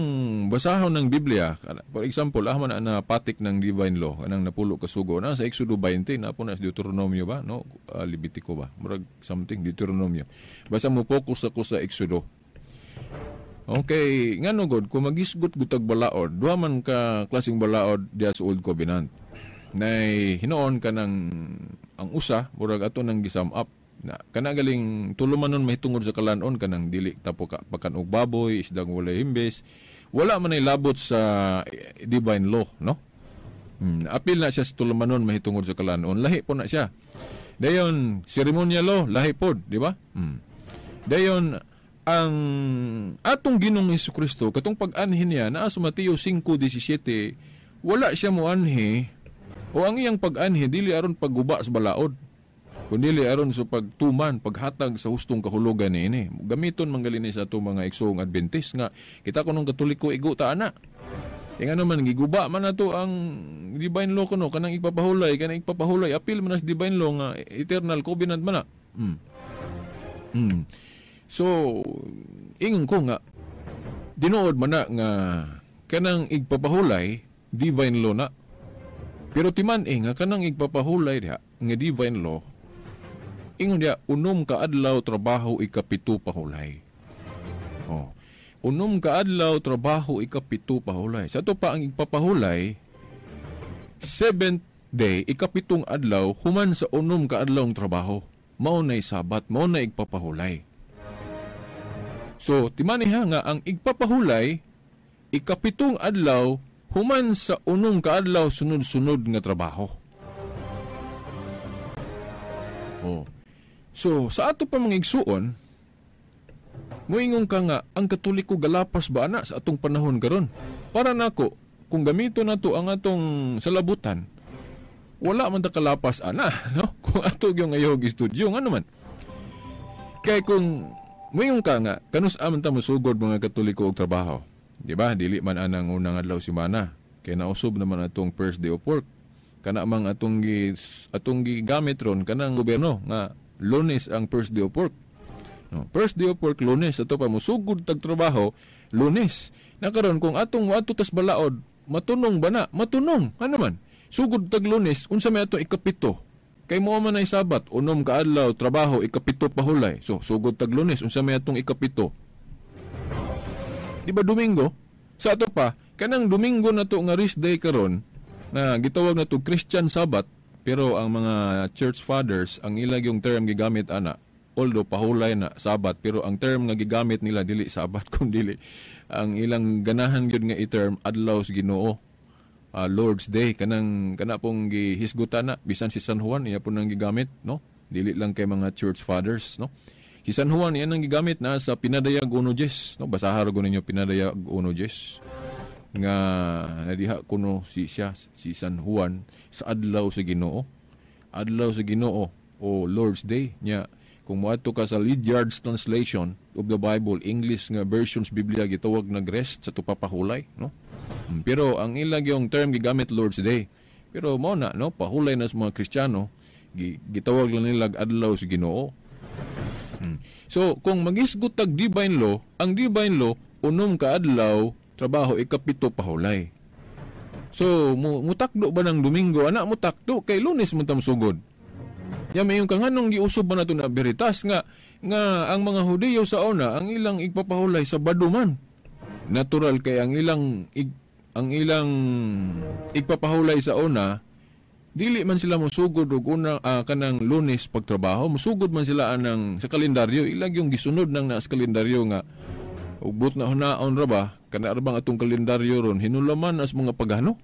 basahon ng Biblia, for example, ahman na patik ng divine law, anang napulo kasugo, na sa Exodo 20, na po na sa Deuteronomio ba? No? Levitico ba? Murag something, Deuteronomio. Basta mo focus ako sa Exodo. Okay, nga no God, kung magisgot-gutag balaod, duha man ka klaseng balaod diya sa Old Covenant. Na hinoon ka ng ang usa, murag ato nang gisum up. Na kana galing tulumanon mahitungod sa kalanon kanang dili tapo ka pakan og baboy isdang walay himbes wala man ay labot sa divine law, no? Apil na siya sa tulumanon mahitungod sa kalanon, lahi po na siya. Dayon ceremonial law lahi pod, di ba? Dayon ang atong Ginoong Jesucristo katong pag-anhin niya naa sa Mateo 5:17 wala siya moanhi o ang iyang pag-anhi dili aron pagguba sa balaod. Kundi aron sa pagtuman, paghatag sa hustong kahulugan ni ini. Gamiton manggalini sa ato mga igsoong Adventist nga kita kunong Katoliko igo ta ana. Nga naman giguba man nato ang divine law kuno kanang ipapahulay, kanang ipapahulay apil man as divine law nga eternal covenant man na. So ingon ko nga dinuod man na nga kanang igpapahulay divine law na. Pero timan nga kanang igpapahulay diha nga divine law ingon dia unom ka adlaw trabaho ikapito pahulay. unom ka adlaw trabaho ikapito pahulay. Sa to pa ang igpapahulay, 7th day, ikapitong adlaw, human sa unom ka adlawng trabaho. Mao na'y sabat, mao na igpapahulay. So, timaniha nga, ang igpapahulay, ikapitong adlaw, human sa unom ka adlaw, sunod-sunod nga trabaho. Oh. So, sa ato pa mga igsuon, muingong ka nga, ang Katoliko galapas ba na sa atong panahon karon? Para nako, kung gamito na to ang atong salabutan, wala man ta kalapas ana, no? Kung ato yung ayog estudyo, nga naman. Kaya kung muingong ka nga, kanus aman ta musugod mga Katoliko og trabaho. Di ba? Dili man anang unang adlaw simana. Kaya nausob naman atong first day of work. Kana mang atong gigamit ron kanang gobyerno nga Lunes ang first day of work. No, first day of work Lunes, ato pa musugod tag trabaho Lunes. Nakaron kung atong wato tas balaod, matunong ba na? Matunong. Ano man? Sugod tag Lunes, unsa may ato ikapito. Kay mo man ay Sabat, unom ka adlaw trabaho ikapito pahulay. So sugod tag Lunes, unsa may atong ikapito. Di ba Domingo? Sa ato pa, kanang Domingo na to nga rest day karon na gitawag na to Christian Sabbath, pero ang mga church fathers ang ilag yung term gigamit ana, although pahulay na Sabat, pero ang term nga gigamit nila dili Sabat kundi ang ilang ganahan gyud nga i-term adlaw sa Ginoo, Lord's Day, kana pong gihisgutan na bisan si San Juan iya po nang gigamit, no? Dili lang kay mga church fathers, no? Si San Juan yan ang gigamit na sa Pinadayag 1:10, no? Basahan ko ninyo Pinadayag 1:10 nga nadiha kuno si San Juan sa adlaw sa Ginoo. Adlaw sa Ginoo o Lord's Day nya. Kung moadto ka sa Ledyard's translation of the Bible, English nga versions Biblia gitawag nagrest sa tupapahulay, no? Pero ang ilag yung term gigamit Lord's Day. Pero mo na, no, pahulay na sa mga Kristiyano, gitawag lang nila adlaw sa Ginoo. So, kung magisgot tag divine law, ang divine law unom ka adlaw trabaho ikapito pahulay. So, mutakdo ba ng Domingo? Anak mutakdo kay Lunes mo tam sugod. Ya may yung kanganong giusob ba nato na beritas nga ang mga Hudiyo sa una ang ilang igpapahulay sa Baduman. Natural kay ang ilang igpapahulay sa una dili man sila mosugod og una kanang Lunes pagtrabaho, mosugod man sila anang sa kalendaryo, ilag yung gisunod nang sa kalendaryo nga ubot na hunaon ra ba kana bang atong kalendaryo ron hinulaman as mga pagano.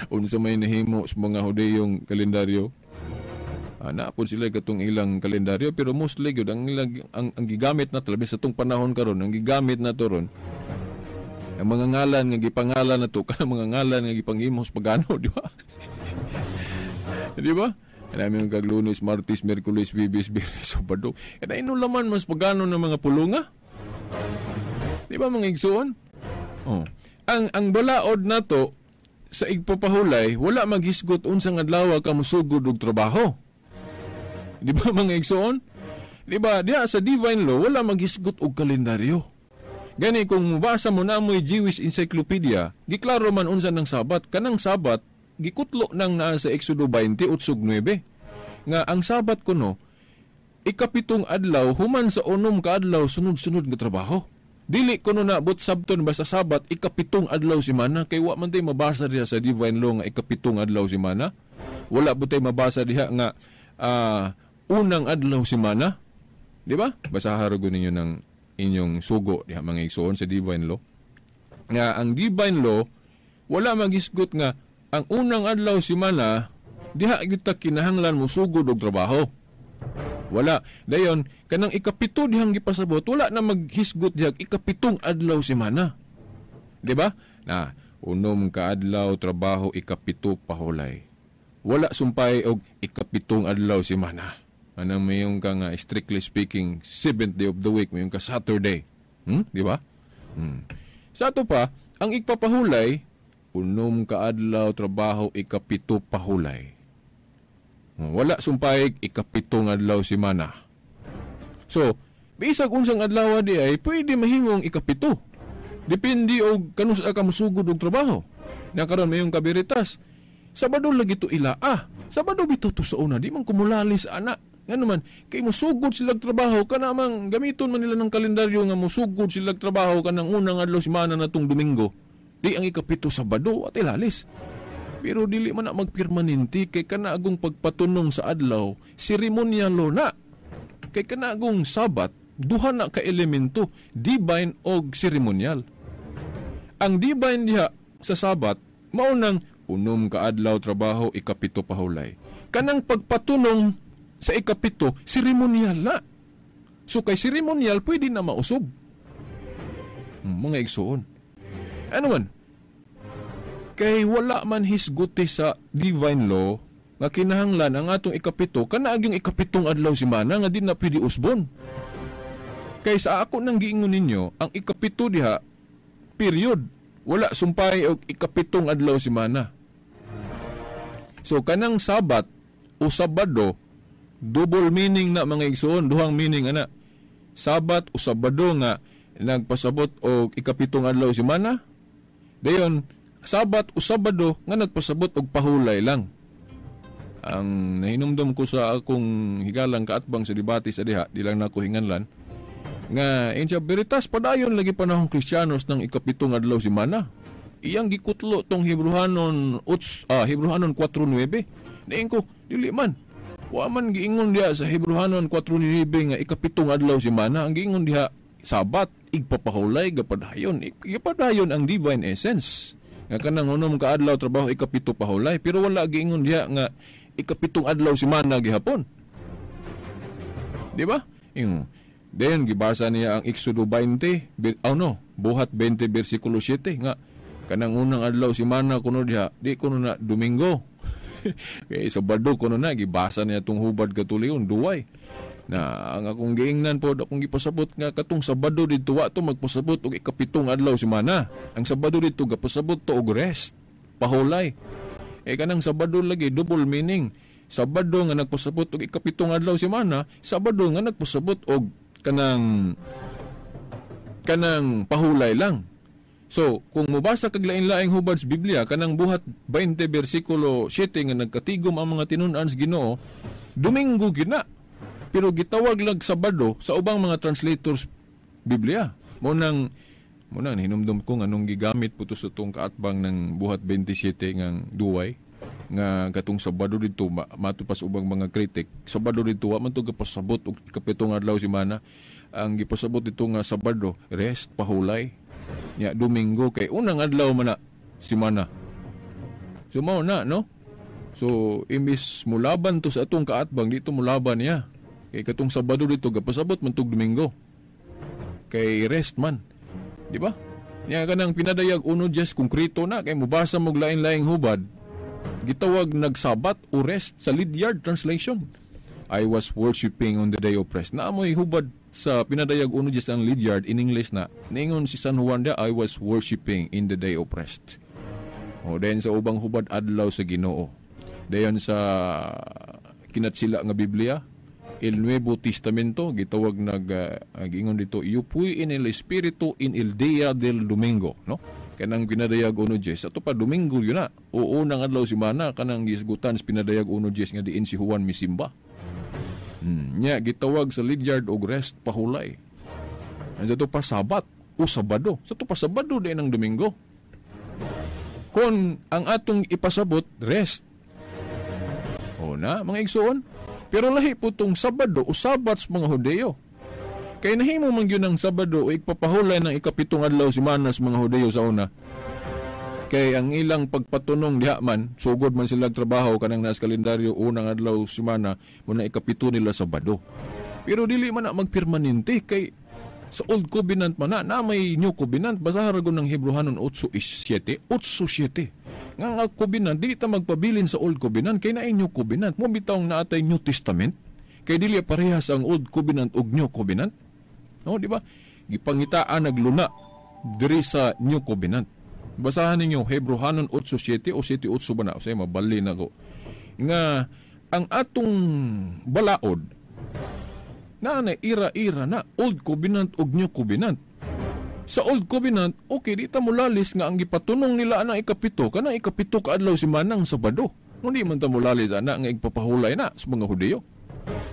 Unsa may nahimo sa mga Hudiyong kalendaryo, napod sila katong ilang kalendaryo, pero mostly gyud ang gigamit na talabi sa tong panahon karon, ang gigamit na to ron ang mga ngalan nga gipangalan na to kanang mga ngalan nga gipanghimos pagano, di ba? Di ba? Namin kag Lunes, Martes, Miyerkules, Biyernes, Sabado. Kada inulaman mas pagano ng mga pulunga. Di ba mga igsuon? Oh. Ang balaod na to sa igpapahulay, wala maghisgot unsang adlaw ka musugod og trabaho. Di ba mga igsuon? Di ba diha sa divine law wala maghisgot og kalendaryo. Gani kung mubasa mo na mo'y Jewish Encyclopedia, giklaro man unsa ng Sabat, kanang Sabat gikutlo nang naa sa Exodo 20:9 nga ang Sabat kuno ikapitong adlaw human sa unom ka adlaw sunod-sunod nga trabaho. Dili kuno na but sabton basta Sabat ikapitong adlaw semana kay wa man tay mabasa diha sa divine law nga ikapitong adlaw semana. Wala but tay mabasa diha nga unang adlaw semana. Di ba? Basahan ko ninyo ng inyong sugo diha mga igsoon sa divine law. Nga ang divine law wala maghisgot nga ang unang adlaw semana diha gyud ta kinahanglan mo sugod og trabaho. Wala. Dayon kanang ikapito dihang gipasabot wala na maghisgot diha ikapitong adlaw semana. Di ba? Na unom ka adlaw trabaho ikapito pahulay. Wala sumpay og ikapitong adlaw semana. Anang mayong ka nga strictly speaking 7th day of the week, mayong ka Saturday. Di ba? Sa ato pa, ang igpapahulay unom ka adlaw trabaho ikapito pahulay. Wala sumpay ikapitong adlaw semana. So, bisag unsang adlaw di ay pwede mahimong ikapito. Depende og kanusa ka musugod og trabaho. Na karon mayong kabiritas. Sabado lagi to ila. Sabado bitaw to sa una di man kumulalis ana. Nga naman, kay musugod silang trabaho, ka namang gamiton man nila ng kalendaryo nga musugod silang trabaho ka ng unang adlaw simana na tong Domingo. Di ang ikapito Sabado at ilalis. Pero dili man na magpermanente kay kanaagong pagpatunong sa adlaw, seremonyalo na. Kay kanaagong Sabat, duha na ka elemento, divine og seremonyal. Ang divine diha sa Sabat, maunang unom ka adlaw trabaho, ikapito pahulay. Kanang pagpatunong sa ikapito, seremonyal na. So kay seremonyal, pwede na mausob. Mga igsoon. Ano man? Kay wala man hisguti sa divine law nga kinahanglan ang atong ikapito, kanaaging ikapitong adlaw simana nga di na pwede usbon. Kay sa ako nang giingon ninyo, ang ikapito diha, period. Wala sumpay og ikapitong adlaw simana. So kanang Sabat o Sabado, double meaning na mga igsoon, duhang meaning ana. Sabat o Sabado nga nagpasabot og ikapitong adlaw simana. Dayon Sabat o Sabado nga nagpasabot og pahulay lang. Ang nahinumdum ko sa akong higalang kaatbang sa debate sa diha, di lang nako hinganlan, nga insya veritas padayon lagi panahong Kristiyanos ng ikapitong adlaw simana. Iyang gikutlo tong Hebrehanon 4:9. Diin ko, dili man. Wa man giingon diha sa Hebrehanon 4:9 nga ikapitong adlaw simana. Ang giingon diha Sabat, igpapahulay, gapadayon. Gapadayon ang divine essence. Nga kanang unom ka adlaw trabaho ikapito pahulay. Pero wala giingon diha nga ikapitong adlaw simana gihapon. Di ba? Then, gibasa niya ang Exodo 20, Buhat 20, versikulo 7, nga, kanang unang adlaw simana kuno diha, di kuno na Domingo. Kaya Sabado kuno na, gibasa niya itong hubad katuliyon, duway. Na, ang akong giingnan po, akong gipasabot nga, katong Sabado dito, wato magpasabot og ikapitong adlaw simana. Ang Sabado dito, gapasabot to og rest, pahulay. Kanang Sabado lagi, double meaning. Sabado nga nagpasabot og ikapitong adlaw simana, Sabado nga nagpasabot og kanang pahulay lang. So, kung mubasa kag lain-laing hubad sa Biblia, kanang Buhat 20 versikulo 7 nga nagkatigom ang mga tinun-an sa Ginoo, Domingo gina. Pero gitawag lag Sabado sa ubang mga translators Biblia. Munang hinumdum ko anong gigamit puto sa tong kaatbang ng Buhat 27 ngang duway nga katong Sabado dito matupas ubang mga kritik. Sabado dito wa man to gapasabot og ikapitong adlaw simana. Ang gipasabot dito nga Sabado rest pahulay. Nya Domingo kay unang adlaw man na simana. So mao na no. So imbis mulaban to sa atong kaatbang dito mulaban niya. Kay katong Sabado dito gapasabot man tog Domingo. Kay rest man. Di ba? Nya kanang pinadayag uno just konkreto na kay mubasa mo lain-laing hubad. Gitawag nagsabat o rest sa Lydiard translation. I was worshiping on the day of rest. Naamoy hubad sa pinadayag uno just ang Lydiard in English na. Ningon si San Juan da, I was worshiping in the day of rest. O then sa ubang hubad adlaw sa Ginoo. Dayon sa kinatsila nga Biblia, El Nuevo Testamento, gitawag gingon dito, Iupuy in el Espiritu in el Día del Domingo, no? Kanang pinadayag uno Diyes, ato pa Domingo yun na. Oo nang adlaw simana, kanang gisgutan sa pinadayag uno Diyes nga diin si Juan misimba. Nya, gitawag sa Lydiard og rest pahulay. Ang ato pa Sabat o Sabado. Sa ato pa Sabado din ang Domingo. Kung ang atong ipasabot, rest. O na, mga igsoon. Pero lahi po itong Sabado o Sabat sa mga Hudeo. Kaya nahimo man yun ang Sabado o ikpapahulay ng ikapitong adlaw simana sa mga Hudeo sa una. Kaya ang ilang pagpatunong diha man, sugod man sila trabaho kanang nas kalendaryo unang adlaw simana muna ikapito nila Sabado. Pero dili man na magpermanente kay sa Old Covenant man na may New Covenant. Basahan ragon ng Hebrehanon 8:7. Nga Covenant, dili ta magpabilin sa Old Covenant kay naay New Covenant. Mo bitaw na atay New Testament kay dili parehas ang Old Covenant ug New Covenant. No, di ba? Gipangitaan nagluna diri sa New Covenant. Basahan ninyo Hebrehanon 8:7 o 7:8 ba na? O say mabali na ko. Nga ang atong balaod na ira-ira na Old Covenant ug New Covenant. Sa Old Covenant, okay, di ta mulalis nga ang gipatunong nila ang ikapito, kanang ikapito ka adlaw simana ang Sabado. Hindi man ta mulalis ana nga igpapahulay na sa mga Hudyo.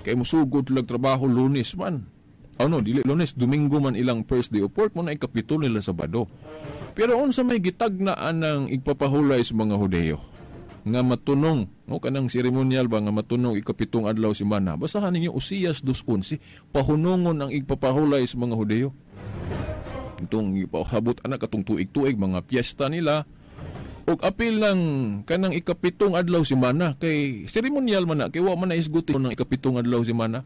Kay musugod lag trabaho Lunes man. Dili Lunes, Domingo man ilang first day of work mo na ikapito nila Sabado. Pero unsa may gitagnaan ng igpapahulay sa mga Hudeo nga matunong, kanang seremonyal ba nga matunong ikapitong adlaw semana. Basahan ninyo Usias 2:11, pahunongon ang igpapahulay sa mga Hudeo. Itong ipahabot anak katong tuig-tuig mga piyesta nila. Og apil ng kanang ikapitong adlaw semana kay seremonyal man na kay wa man na isguti ng ikapitong adlaw semana.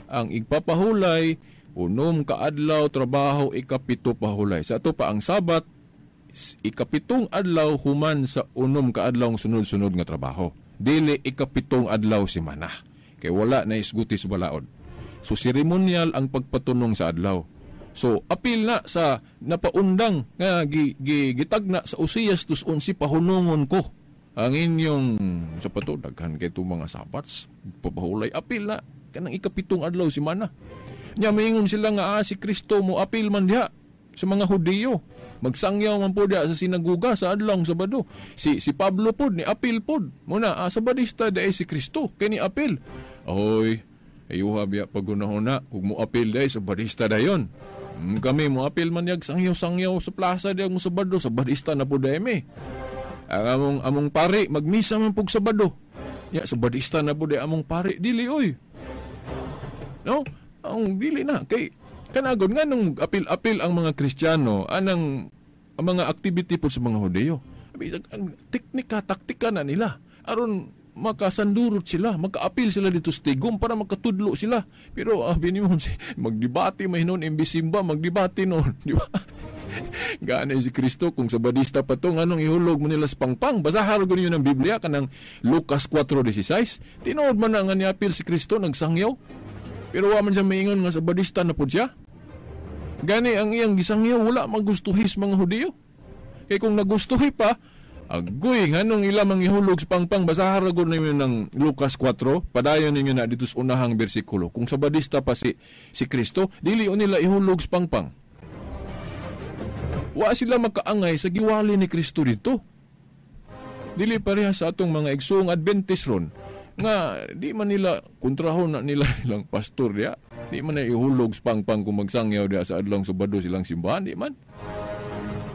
Ang igpapahulay, unom ka adlaw trabaho, ikapito pahulay. Sa ato pa ang Sabat, ikapitong adlaw human sa unom ka adlaw sunod-sunod nga trabaho. Dili ikapitong adlaw semana. Kay wala na isguti sa balaod. So seremonyal ang pagpatunong sa adlaw. So apil na sa napaundang nga gitagna sa Usias 2:11 pahunongon ko ang inyong sa pato daghan kay mga Sabats papahulay apil na kanang ikapitong adlaw semana. Nya maingon sila nga si Kristo mo apil man diha sa mga Hudyo. Magsangyaw man po diha sa sinaguga sa adlaw Sabado. Si Pablo pod ni apil pod. Muna Sabadista dai si Kristo kay ni apil. Ahoy, ayuha biya pagunahon kung mo apil dai Sabadista dayon. Kami mo apil man yag sangyaw-sangyaw sa plaza diha mo Sabado, Sabadista na po dai mi. Ang among pare magmisa man pug Sabado. Ya Sabadista na po dai among pare dili oy. No? Ang dili na. Kay, kanagod nga nung apil-apil ang mga Kristiyano, ang mga activity po sa mga Hudyo. Ang teknika, taktika na nila. Aron makasandurot sila, makaapil sila dito sa tigom para makatudlo sila. Pero, binimon magdebate, mahinon, imbisimba, magdebate noon. Di ba? Gana si Kristo, kung Sabadista pa to, anong ihulog mo nila sa pangpang? Basahan ko ninyo ng Biblia, kanang Lucas 4:16. Tinood man na nga niapil si Kristo, nagsangyaw. Pero wa man siya maingon nga Sabadista na po siya. Gani ang iyang gisangyaw wala magustuhis mga Hudyo. Kaya kung nagustuhi pa, agoy nganong ila manghihulog sa pangpang. Basahan ko ninyo ng Lucas 4, padayon ninyo na dito sa unahang bersikulo. Kung Sabadista pa si Kristo, dili nila ihulog sa pangpang. Wa sila makaangay sa giwali ni Kristo dito. Dili pareha sa atong mga igsoong Adventist ron nga di man nila kontrahon na nila ilang pastor diya. Di man na ihulog sa pangpang kung magsangyaw diya sa adlaw Sabado silang simbahan, di man.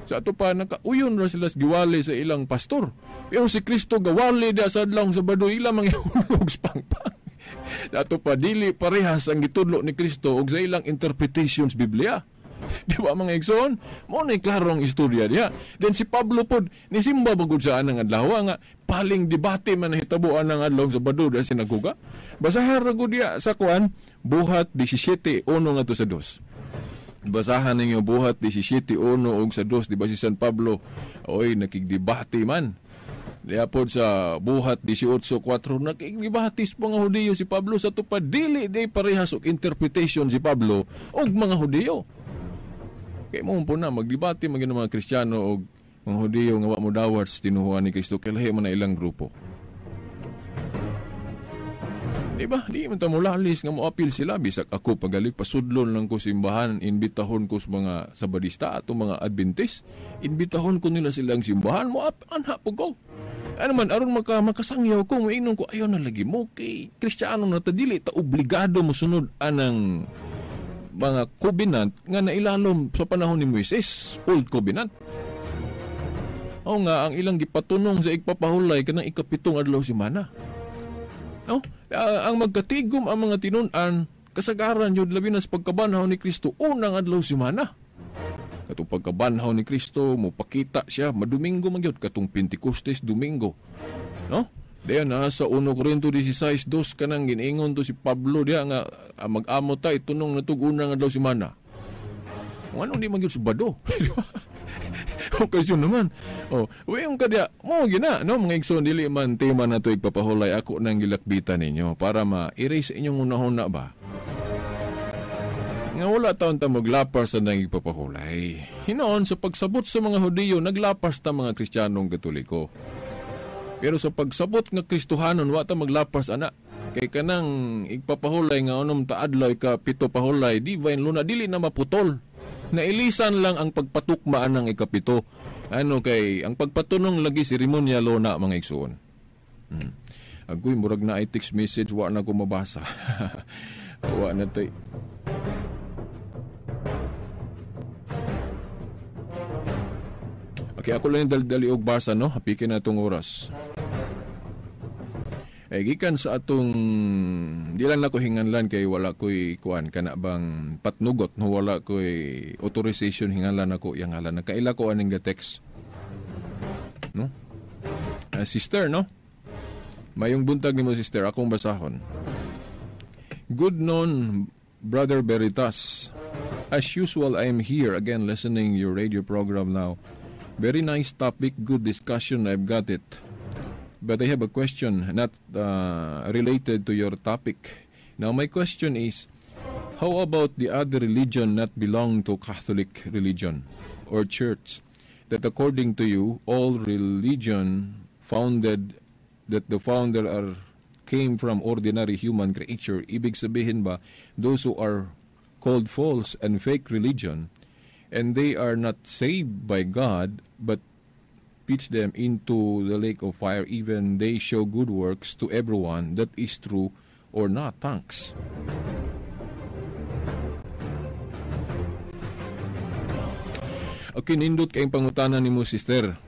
Sa ato pa nakauyon ra sila sa giwali sa ilang pastor. Pero si Kristo gawali diya sa adlaw Sabado ilang manghihulog sa pangpang. Sa ato pa dili parehas ang gitudlo ni Kristo og sa ilang interpretations Biblia. Di ba mga igsoon? Mo na klarong istorya diya. Then si Pablo pod ni simba bagud sa anang adlaw nga paling debate man nahitabuan ng adlaw Sabado sa sinaguga. Basahan ra gud diya sa kuan Buhat 17:1 ngadto sa 2. Basahan ninyo Buhat 17:1 og sa 2, di ba si San Pablo oy nakigdebate man. Diya pod sa Buhat 18:4 nakigdebate sa mga Hudyo si Pablo sa tupad dili day parehas og interpretation si Pablo og mga Hudyo. Kaya mo po na, magdebate maging mga Kristiyano o mga Hudyo nga wa mo dawat sa tinuhuan ni Kristo, kailahi man na ilang grupo. Diba? Di man ta mo lalis nga mo apil sila. Bisag ako pagalig, pasudlon lang ko simbahan, inbitahon ko sa mga Sabadista at mga Adventist. Inbitahon ko nila silang simbahan, mo anha po ko. Ano man, aron makasangyaw ko, mainon ko, ayaw na lagi mo, kay Kristiyano na ta, dili ta obligado mo sunod anang mga covenant nga nailalom sa panahon ni Moises, Old Covenant. O nga, ang ilang gipatunong sa igpapahulay kanang ikapitong adlaw semana. No? Ang magkatigom ang mga tinun-an, kasagaran yun labi na sa pagkabanhaw ni Kristo, unang adlaw semana. Katong pagkabanhaw ni Kristo, mupakita siya, madumingo magyod, katong Pentecostes, Domingo. No? Diyan na sa 1 Corinto 16:2 kanang giningon to si Pablo diya nga mag-amo ta itunong natug unang adlaw semana. Kung anong di magyud Sabado. Okasyon naman. Yung kadya mo gina no mga igsoon dili man tema nato igpapahulay ako nang gilakbitan ninyo para ma-erase inyong unahon na ba. Nga wala taon ta maglapas sa nang igpapahulay. Hinoon sa pagsabot sa mga Hudyo naglapas ta mga Kristiyanong Katoliko. Pero sa pagsabot nga Kristohanon, wata maglapas ana. Kay kanang igpapahulay nga unom taadlaw ikapito pahulay, divine luna, dili na maputol. Nailisan lang ang pagpatukmaan ng ikapito. Kay ang pagpatunong lagi seremonyalo na mga igsoon. Agoy, murag na ay text message, wa na ko mabasa. Wa na tay. Okay, ako lang yung dali og basa, no? Hapikin na itong oras. Gikan sa atong di lang nako hinganlan kay wala ko'y kuan kana bang patnugot no, wala ko'y authorization hinganlan ako yang ngalan nakaila ko aning text no. Sister, no, mayong buntag nimo sister, akong basahon. Good noon, Brother Veritas. As usual, I am here again listening your radio program now. Very nice topic, good discussion, I've got it. But I have a question not related to your topic. Now, my question is, how about the other religion not belong to Catholic religion or church? That according to you, all religion founded, that the founder came from ordinary human creature. Ibig sabihin ba, those who are called false and fake religion, and they are not saved by God, but pitch them into the lake of fire, even they show good works to everyone, that is true or not? Thanks. Okay, nindot kayong pangutanan ni mo, sister.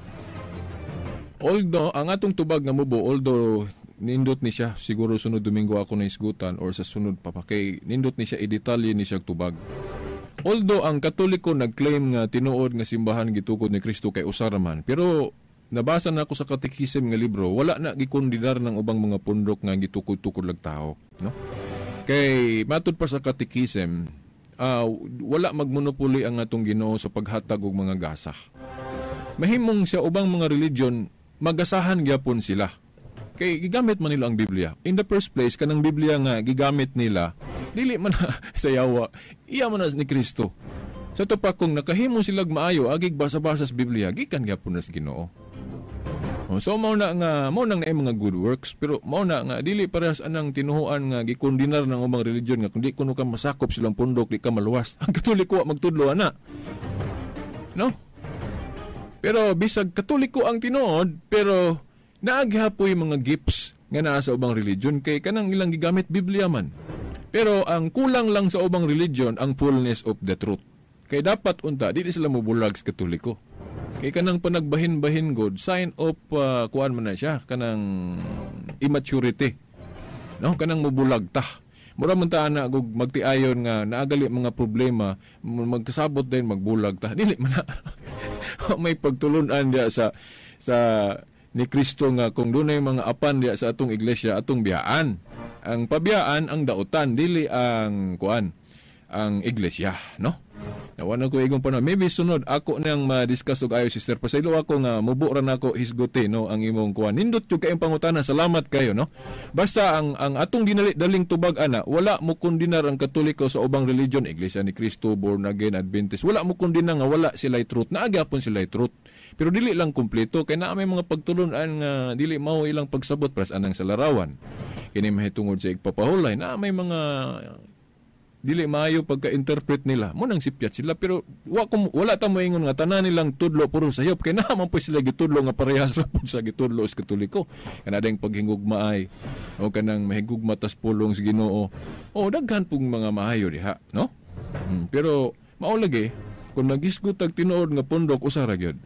Although, ang atong tubag nga mubo, although nindot ni siya, siguro sunod Domingo ako na isgutan or sa sunod pa kay nindot ni siya, i-detalye ni siya tubag. Although ang Katoliko nag-claim nga tinuod nga simbahan gitukod ni Kristo kay usaraman, pero nabasa na ako sa katekism nga libro, wala na gikondidar ng ubang mga pundok nga gitukod-tukod lag tao, no? Kay matud pa sa katekism, wala magmonopoli ang atong Ginoo sa paghatag og mga gasa. Mahimong sa ubang mga religion magasahan gyapon sila. Kay gigamit man nila ang Biblia. In the first place, kanang Biblia nga gigamit nila, dili man na sayawa, iya man na ni Kristo. Sa to pa kung nakahimo silag maayo, agig basa-basa sa Biblia, gikan gyapon na sa Ginoo. So mao na nga, mao nang mga good works, pero mao na nga dili parehas anang tinuhuan nga gikondinar ng ubang religion nga kundi kuno ka masakop silang pundok, di ka maluwas. Ang Katoliko magtudlo ana. No? Pero bisag Katoliko ang tinuod, pero naaghapoy mga gifts nga naa sa ubang religion kay kanang ilang gigamit Biblia man. Pero ang kulang lang sa ubang religion ang fullness of the truth. Kay dapat unta dili sila mobulag sa Katoliko. Kay kanang panagbahin-bahin god sign of kuan man na siya kanang immaturity. No, kanang mobulag ta. Mura man ta ana og magtiayon nga naagali mga problema, magkasabot din magbulag ta. Dili man na. May pagtulunan dia sa ni Kristo nga kung dunay mga apan dia sa atong iglesia, atong biyaan. Ang pabiyaan ang dautan, dili ang kuan, ang iglesia, no? Nawan ko igong panon. Maybe sunod ako nang ma-discuss og ayo sister. Pasaylo ako nga mubo ra nako hisgote no ang imong kuan. Nindot jud kayong pangutana. Salamat kayo no. Basta ang atong daling tubag ana, wala mo kondinar ang Katoliko sa ubang religion, Iglesia ni Cristo, Born Again, Adventist. Wala mo kondinar nga wala sila'y truth. Naagapon sila'y truth. Pero dili lang kumpleto kay naa may mga pagtulunan nga dili mao ilang pagsabot pras anang sa larawan. Kini mahitungod sa igpapahulay na may mga dili maayo pagka-interpret nila. Mo nang sipyat sila pero wala ta moingon nga tanan nilang tudlo puro sayop kay naman po sila gitudlo nga parehas ra pud sa gitudlo sa Katoliko. Kanadang paghingugma ay o kanang mahigugma tas pulong sa Ginoo. O daghan pong mga maayo diha, no? Pero mao lagi kung magisgot tag tinuod nga pundok usa ra gyud.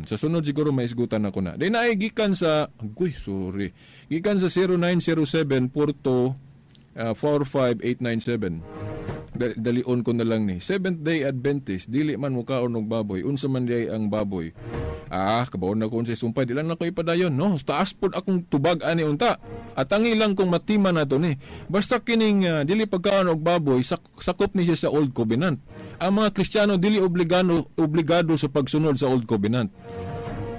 Sa sunod siguro may isgutan ako na. Dahil na gikan sa gikan sa 0907 Porto 45897. Dalion ko na lang ni. Seventh-day Adventist, dili man mukaon og baboy. Unsa man diay ang baboy? Kabaon na ko sa sumpay. Di lang na ko ipadayon, no? Taas pod akong tubag ani unta. At ang ilang kong matima na to ni. Basta kining dili pagkaon og baboy, sakop ni siya sa Old Covenant. Ang mga Kristiyano dili obligado sa pagsunod sa Old Covenant.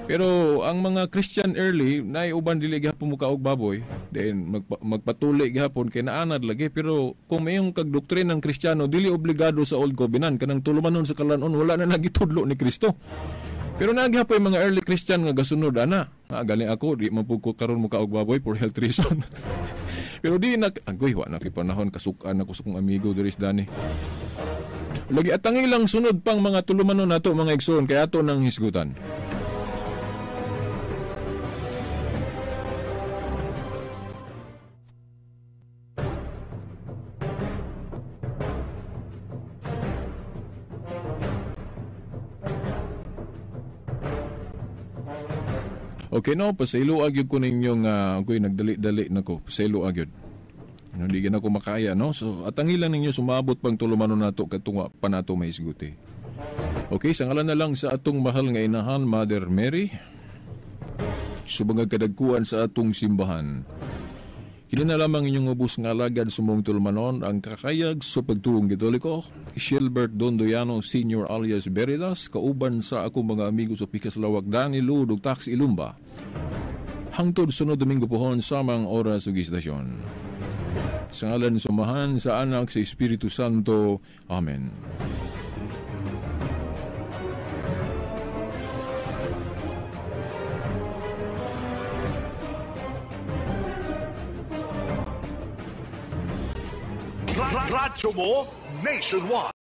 Pero ang mga Christian early, naiuban dili gihapon muka og baboy, then magpatuli gihapon kay naanad lagi. Pero kung mayong kagdoktrin ng Kristiyano, dili obligado sa Old Covenant, kanang tulumanon sa kalanon, wala na nagitudlo ni Kristo. Pero nagihapon yung mga early Christian nga gasunod, ana. Galing ako, di mapugko karon muka og baboy for health reason. Pero di na, agoy, wa na kipanahon, kasukan ako sa kong amigo, diris dani. Lagi at ang ilang sunod pang mga tulumanon nato mga igsoon, kaya ato nang hisgutan. Okay no, pasaylo agyod ko ninyong ako'y nagdali-dali na ko. Pasaylo agyod. Hindi na ako makaya, no? So, atangilan ninyo sumabot pang tulumano nato katunga pa nato may isguti. Okay, sa ngalan na lang sa atong mahal nga inahan, Mother Mary, subangag kadagkuan sa atong simbahan. Kini na lamang inyong ubos nga alagad sumong tulmanon ang kakayag sa pagtuong Katoliko, Shilbert Dondoyano Sr. alias Beridas, kauban sa akong mga amigo sa Pikas Lawak, Danilo, Dugtax, Ilumba. Hangtod sunod Domingo pohon samang oras ug istasyon. Sa ngalan sumahan sa anak sa Espiritu Santo. Amen. Radyo mo nationwide.